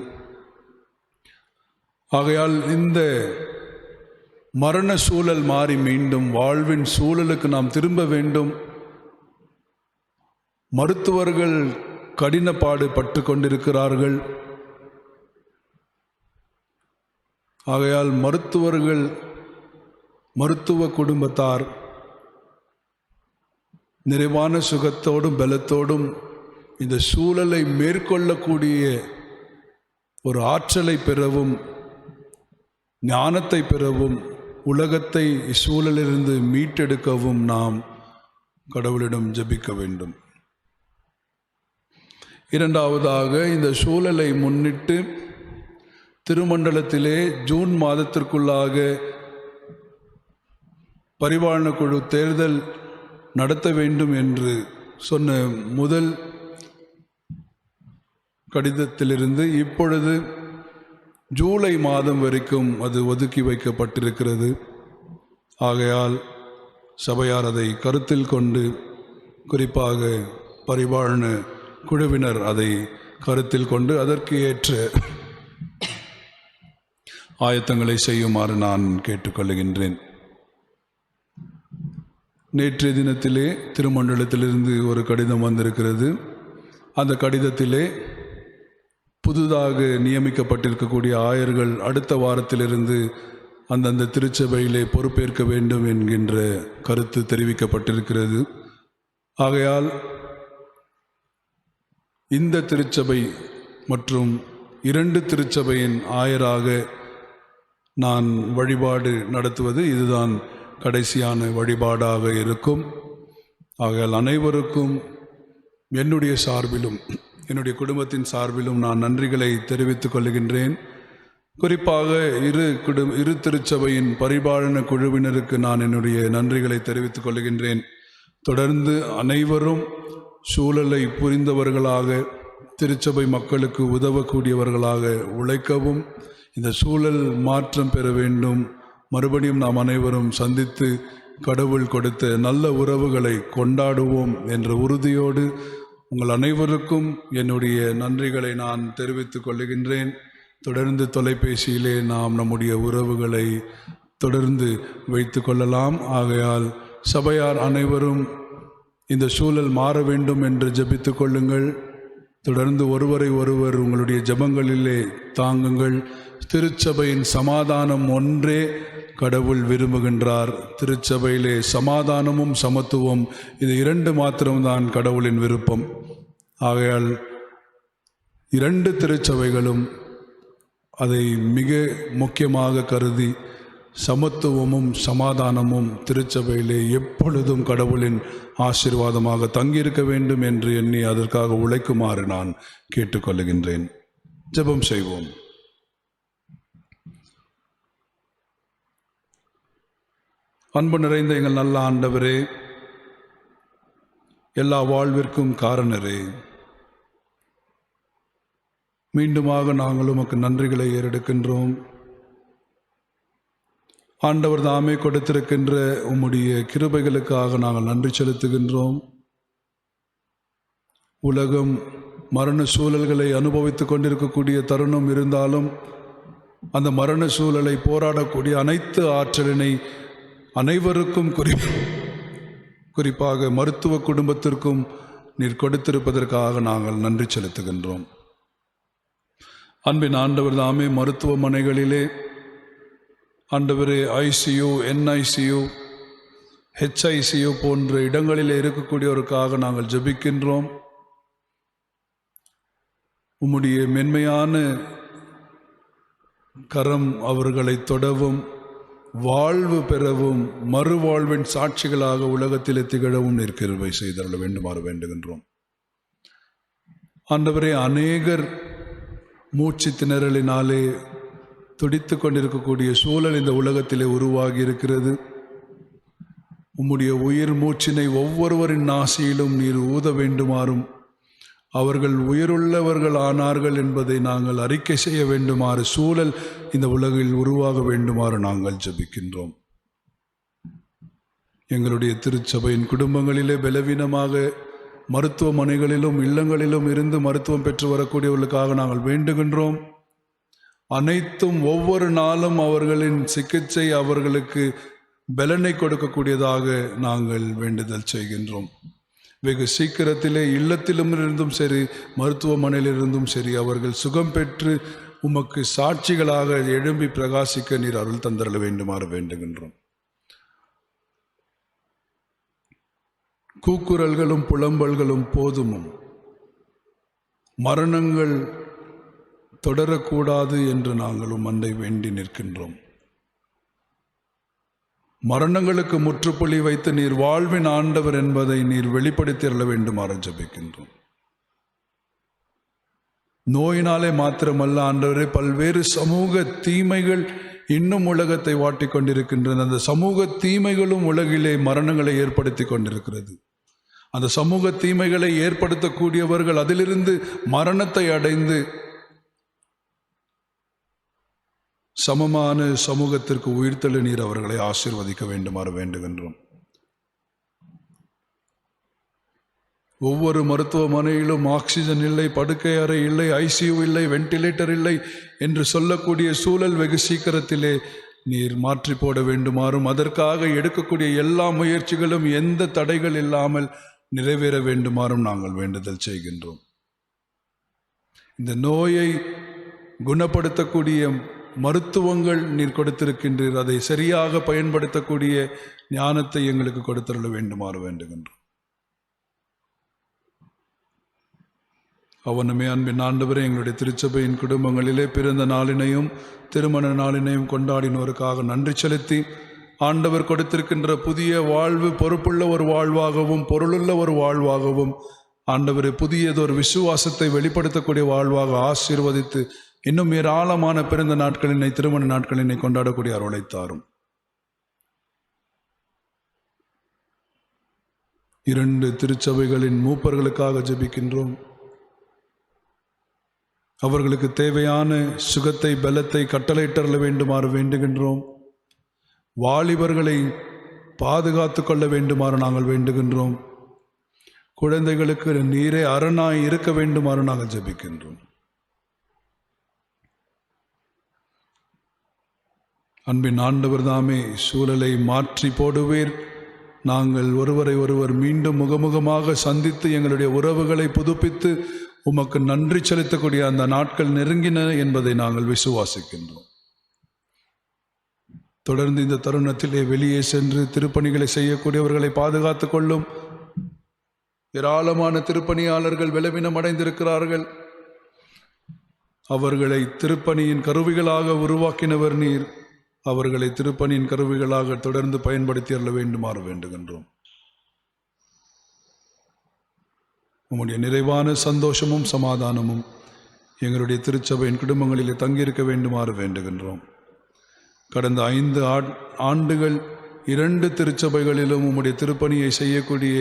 ஆகையால் இந்த மரண சூழல் மாறி மீண்டும் வாழ்வின் சூழலுக்கு நாம் திரும்ப வேண்டும். மருத்துவர்கள் கடினப்பாடு பட்டு கொண்டிருக்கிறார்கள். ஆகையால் மருத்துவர்கள், மருத்துவ குடும்பத்தார் நிறைவான சுகத்தோடும் பலத்தோடும் இந்த சூழலை மேற்கொள்ளக்கூடிய ஒரு ஆற்றலை பெறவும் ஞானத்தை பெறவும் உலகத்தை இச்சூழலிலிருந்து மீட்டெடுக்கவும் நாம் கடவுளிடம் ஜெபிக்க வேண்டும். இரண்டாவதாக, இந்த சூழலை முன்னிட்டு திருமண்டலத்திலே ஜூன் மாதத்திற்குள்ளாக பரிபாலன குழு தேர்தல் நடத்த வேண்டும் என்று சொன்ன முதல் கடிதத்திலிருந்து இப்பொழுது ஜூலை மாதம் வரைக்கும் அது ஒதுக்கி வைக்கப்பட்டிருக்கிறது. ஆகையால் சபையார் அதை கருத்தில் கொண்டு, குறிப்பாக பரிபாலன குழுவினர் அதை கருத்தில் கொண்டு அதற்கு ஏற்ற ஆயத்தங்களை செய்யுமாறு நான் கேட்டுக்கொள்கின்றேன். நேற்றைய தினத்திலே திருமண்டலத்திலிருந்து ஒரு கடிதம் வந்திருக்கிறது. அந்த கடிதத்திலே புதிதாக நியமிக்கப்பட்டிருக்கக்கூடிய ஆயர்கள் அடுத்த வாரத்திலிருந்து அந்தந்த திருச்சபையிலே பொறுப்பேற்க வேண்டும் என்கின்ற கருத்து தெரிவிக்கப்பட்டிருக்கிறது. ஆகையால் இந்த திருச்சபை மற்றும் 2 திருச்சபையின் ஆயராக நான் வழிபாடு நடத்துவது இதுதான் கடைசியான வழிபாடாக இருக்கும். ஆகையால் அனைவருக்கும் என்னுடைய சார்பிலும் என்னுடைய குடும்பத்தின் சார்பிலும் நான் நன்றிகளை தெரிவித்துக் கொள்கின்றேன். குறிப்பாக இரு திருச்சபையின் பரிபாலன குழுவினருக்கு நான் என்னுடைய நன்றிகளை தெரிவித்துக் கொள்கின்றேன். தொடர்ந்து அனைவரும் சூழலை புரிந்தவர்களாக, திருச்சபை மக்களுக்கு உதவக்கூடியவர்களாக உழைக்கவும், இந்த சூழல் மாற்றம் பெற வேண்டும். மறுபடியும் நாம் அனைவரும் சந்தித்து கடவுள் கொடுத்த நல்ல உறவுகளை கொண்டாடுவோம் என்ற உறுதியோடு உங்கள் அனைவருக்கும் என்னுடைய நன்றிகளை நான் தெரிவித்துக் கொள்கின்றேன். தொடர்ந்து தொலைபேசியிலே நாம் நம்முடைய உறவுகளை தொடர்ந்து வைத்து கொள்ளலாம். ஆகையால் சபையார் அனைவரும் இந்த சூழல் மாற வேண்டும் என்று ஜெபித்து கொள்ளுங்கள். தொடர்ந்து ஒருவரை ஒருவர் உங்களுடைய ஜெபங்களிலே தாங்குங்கள். திருச்சபையின் சமாதானம் ஒன்றே கடவுள் விரும்புகின்றார். திருச்சபையிலே சமாதானமும் சமத்துவம் இது இரண்டு மாத்திரம்தான் கடவுளின் விருப்பம். ஆகையால் இரண்டு திருச்சபைகளும் அதை மிக முக்கியமாக கருதி சமத்துவமும் சமாதானமும் திருச்சபையிலே எப்பொழுதும் கடவுளின் ஆசீர்வாதமாக தங்கியிருக்க வேண்டும் என்று எண்ணி அதற்காக உழைக்குமாறு நான் கேட்டுக்கொள்கின்றேன். ஜெபம் செய்வோம். அன்பு நிறைந்த எங்கள் நல்ல ஆண்டவரே, எல்லா வாழ்விற்கும் காரணரே, மீண்டுமாக நாங்கள் உமக்கு நன்றிகளை ஏறெடுக்கின்றோம். ஆண்டவர் தாமே கொடுத்திருக்கின்ற உம்முடைய கிருபைகளுக்காக நாங்கள் நன்றி செலுத்துகின்றோம். உலகம் மரண சூழல்களை அனுபவித்துக் கொண்டிருக்கக்கூடிய தருணம் இருந்தாலும் அந்த மரண சூழலை போராடக்கூடிய அனைத்து ஆற்றலினை அனைவருக்கும் குறிப்பாக மருத்துவ குடும்பத்திற்கும் நீர் கொடுத்திருப்பதற்காக நாங்கள் நன்றி செலுத்துகின்றோம். அன்பின் ஆண்டவர் தாமே மருத்துவமனைகளிலே ஆண்டவரே ICU, NICU, HICU போன்ற இடங்களில் இருக்கக்கூடியவருக்காக நாங்கள் ஜெபிக்கின்றோம். உம்முடைய மென்மையான கரம் அவர்களை தொடவும், வாழ்வு பெறவும், மறுவாழ்வின் சாட்சிகளாக உலகத்தில் திகழவும் நீர் கிருபை செய்தருள வேண்டுமாறு வேண்டுகின்றோம். ஆண்டவரே, அநேகர் மூச்சு திணறலினாலே துடித்து கொண்டிருக்கக்கூடிய சூழல் இந்த உலகத்திலே உருவாகி இருக்கிறது. உம்முடைய உயிர் மூச்சினை ஒவ்வொருவரின் நாசியிலும் நீர் ஊத வேண்டுமாறும், அவர்கள் உயிருள்ளவர்கள் ஆனார்கள் என்பதை நாங்கள் அறிக்கை செய்ய வேண்டுமாறு சூழல் இந்த உலகில் உருவாக வேண்டுமாறு நாங்கள் ஜெபிக்கின்றோம். எங்களுடைய திருச்சபையின் குடும்பங்களிலே பலவீனமாக மருத்துவமனைகளிலும் இல்லங்களிலும் இருந்து மருத்துவம் பெற்று வரக்கூடியவர்களுக்காக நாங்கள் வேண்டுகின்றோம். அனைத்தும் ஒவ்வொரு நாளும் அவர்களின் சிகிச்சை அவர்களுக்கு பலனை கொடுக்கக்கூடியதாக நாங்கள் வேண்டுதல் செய்கின்றோம். வெகு சீக்கிரத்திலே இல்லத்திலும் இருந்தும் சரி, மருத்துவமனையிலிருந்தும் சரி, அவர்கள் சுகம் பெற்று உமக்கு சாட்சிகளாக எழும்பி பிரகாசிக்க நீர் அருள் தந்தரல வேண்டுமாறு வேண்டுகின்றோம். கூக்குரல்களும் புலம்பல்களும் போதுமும், மரணங்கள் தொடரக்கூடாது என்று நாங்களும் மண்டை வேண்டி நிற்கின்றோம். மரணங்களுக்கு முற்றுப்புள்ளி வைத்து நீர் வாழ்வின் ஆண்டவர் என்பதை நீர் வெளிப்படுத்திட வேண்டுமாறு ஜெபிக்கின்றோம். நோயினாலே மாத்திரமல்ல ஆண்டவரே, பல்வேறு சமூக தீமைகள் இன்னும் உலகத்தை வாட்டிக் கொண்டிருக்கின்றன. அந்த சமூக தீமைகளும் உலகிலே மரணங்களை ஏற்படுத்தி கொண்டிருக்கிறது. அந்த சமூக தீமைகளை ஏற்படுத்தக்கூடியவர்கள் அதிலிருந்து மரணத்தை அடைந்து சமமான சமூகத்திற்கு உயிர்த்தெழு நீர் அவர்களை ஆசீர்வதிக்க வேண்டுமாறு வேண்டுகின்றோம். ஒவ்வொரு மருத்துவமனையிலும் ஆக்சிஜன் இல்லை, படுக்கை அறை இல்லை, ICU இல்லை, வென்டிலேட்டர் இல்லை என்று சொல்லக்கூடிய சூழல் வெகு சீக்கிரத்திலே நீர் மாற்றி போட வேண்டுமாறும், அதற்காக எடுக்கக்கூடிய எல்லா முயற்சிகளும் எந்த தடைகள் இல்லாமல் நிறைவேற வேண்டுமாறும் நாங்கள் வேண்டுதல் செய்கின்றோம். இந்த நோயை குணப்படுத்தக்கூடிய மருத்துவங்கள் நீர் கொடுத்திருக்கின்றீர். அதை சரியாக பயன்படுத்தக்கூடிய ஞானத்தை எங்களுக்கு கொடுத்தருள வேண்டுமாறு வேண்டுகின்றோம். அவனுமே அன்பின் ஆண்டவரே, எங்களுடைய திருச்சபையின் குடும்பங்களிலே பிறந்த நாளினையும் திருமண நாளினையும் கொண்டாடினோருக்காக நன்றி செலுத்தி, ஆண்டவர் கொடுத்திருக்கின்ற புதிய வாழ்வு பொறுப்புள்ள ஒரு வாழ்வாகவும் பொருளுள்ள ஒரு வாழ்வாகவும், ஆண்டவரை புதியதொரு விசுவாசத்தை வெளிப்படுத்தக்கூடிய வாழ்வாக ஆசீர்வதித்து இன்னும் ஏராளமான பிறந்த நாட்களினை, திருமண நாட்களினை கொண்டாடக்கூடிய அருளை தாரும். 2 திருச்சபைகளின் மூப்பர்களுக்காக ஜெபிக்கின்றோம். அவர்களுக்கு தேவையான சுகத்தை, பலத்தை கட்டளையிட்டருள வேண்டுமாறு வேண்டுகின்றோம். வாலிபர்களை பாதுகாத்து கொள்ள வேண்டுமாறு நாங்கள் வேண்டுகின்றோம். குழந்தைகளுக்கு நீரே அரணாய் இருக்க வேண்டுமாறு நாங்கள் ஜெபிக்கின்றோம். அன்பின் ஆண்டவர் தாமே சூழலை மாற்றி போடுவீர். நாங்கள் ஒருவரை ஒருவர் மீண்டும் முகமுகமாக சந்தித்து எங்களுடைய உறவுகளை புதுப்பித்து உமக்கு நன்றி செலுத்தக்கூடிய அந்த நாட்கள் நெருங்கின என்பதை நாங்கள் விசுவாசிக்கின்றோம். தொடர்ந்து இந்த தருணத்திலே வெளியே சென்று திருப்பணிகளை செய்யக்கூடியவர்களை பாதுகாத்து கொள்ளும். ஏராளமான திருப்பணியாளர்கள் பலவீனம் அடைந்திருக்கிறார்கள். அவர்களை திருப்பணியின் கருவிகளாக உருவாக்கினவர் நீர். அவர்களை திருப்பணியின் கருவிகளாக தொடர்ந்து பயன்படுத்தி அருள வேண்டுமாறு வேண்டுகின்றோம். உம்முடைய நிறைவான சந்தோஷமும் சமாதானமும் எங்களுடைய திருச்சபையின் குடும்பங்களிலே தங்கியிருக்க வேண்டுமாறு வேண்டுகின்றோம். கடந்த 5 ஆண்டுகள் 2 திருச்சபைகளிலும் உம்முடைய திருப்பணியை செய்யக்கூடிய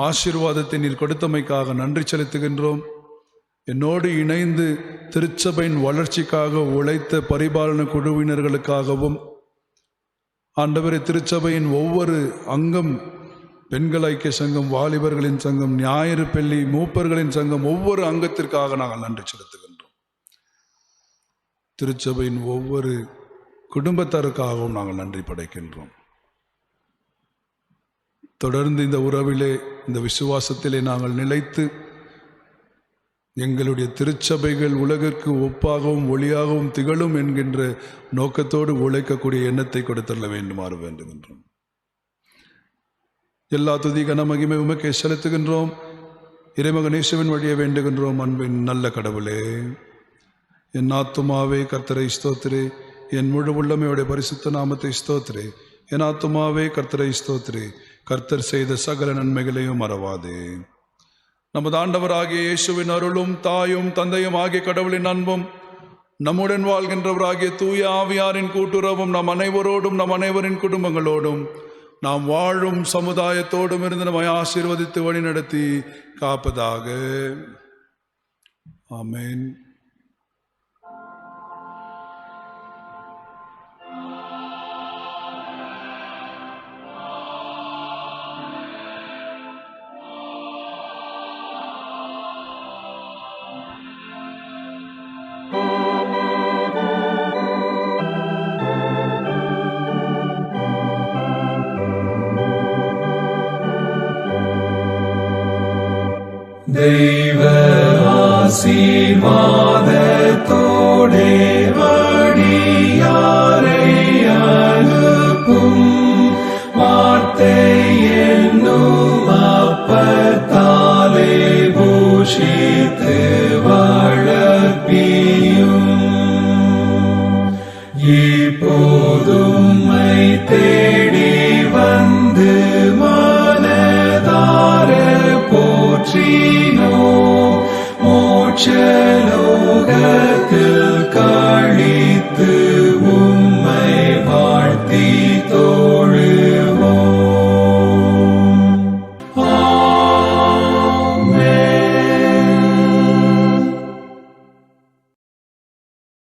ஆசீர்வாதத்தை நீர் கொடுத்தமைக்காக நன்றி செலுத்துகின்றோம். என்னோடு இணைந்து திருச்சபையின் வளர்ச்சிக்காக உழைத்த பரிபாலன குழுவினர்களுக்காகவும் ஆண்டவரே, திருச்சபையின் ஒவ்வொரு அங்கம், பெண்கள் ஐக்கிய சங்கம், வாலிபர்களின் சங்கம், ஞாயிறு பள்ளி, மூப்பர்களின் சங்கம், ஒவ்வொரு அங்கத்திற்காக நாங்கள் நன்றி செலுத்துகின்றோம். திருச்சபையின் ஒவ்வொரு குடும்பத்தாருக்காகவும் நாங்கள் நன்றி படைக்கின்றோம். தொடர்ந்து இந்த உறவிலே, இந்த விசுவாசத்திலே நாங்கள் நிலைத்து எங்களுடைய திருச்சபைகள் உலகிற்கு ஒப்பாகவும் ஒளியாகவும் திகழும் என்கின்ற நோக்கத்தோடு உழைக்கக்கூடிய எண்ணத்தை கொடுத்தள்ள வேண்டுமாறு வேண்டுகின்றோம். எல்லா துதி கன மகிமை உமக்கே செலுத்துகின்றோம். இறைமகன் இயேசுவின் வழியே வேண்டுகின்றோம். அன்பின் நல்ல கடவுளே, என் ஆத்துமாவே கர்த்தரை ஸ்தோத்திரே, என் முழு உள்ளமையுடைய பரிசுத்த நாமத்தை ஸ்தோத்திரே. என் ஆத்துமாவே கர்த்தரை ஸ்தோத்திரே, கர்த்தர் செய்த சகல நன்மைகளையும் மறவாதே. நமது ஆண்டவராகிய இயேசுவின் அருளும் தாயும் தந்தையும் ஆகிய கடவுளின் அன்பும் நம்முடன் வாழ்கின்றவராகிய தூய ஆவியாரின் கூட்டுறவும் நம் அனைவரோடும் நம் அனைவரின் குடும்பங்களோடும் நாம் வாழும் சமுதாயத்தோடும் இருந்து நம்மை ஆசீர்வதித்து வழிநடத்தி காப்பதாக. ஆமென். தெய்வ ஆசீர்வாதத்தோடே அடியாரை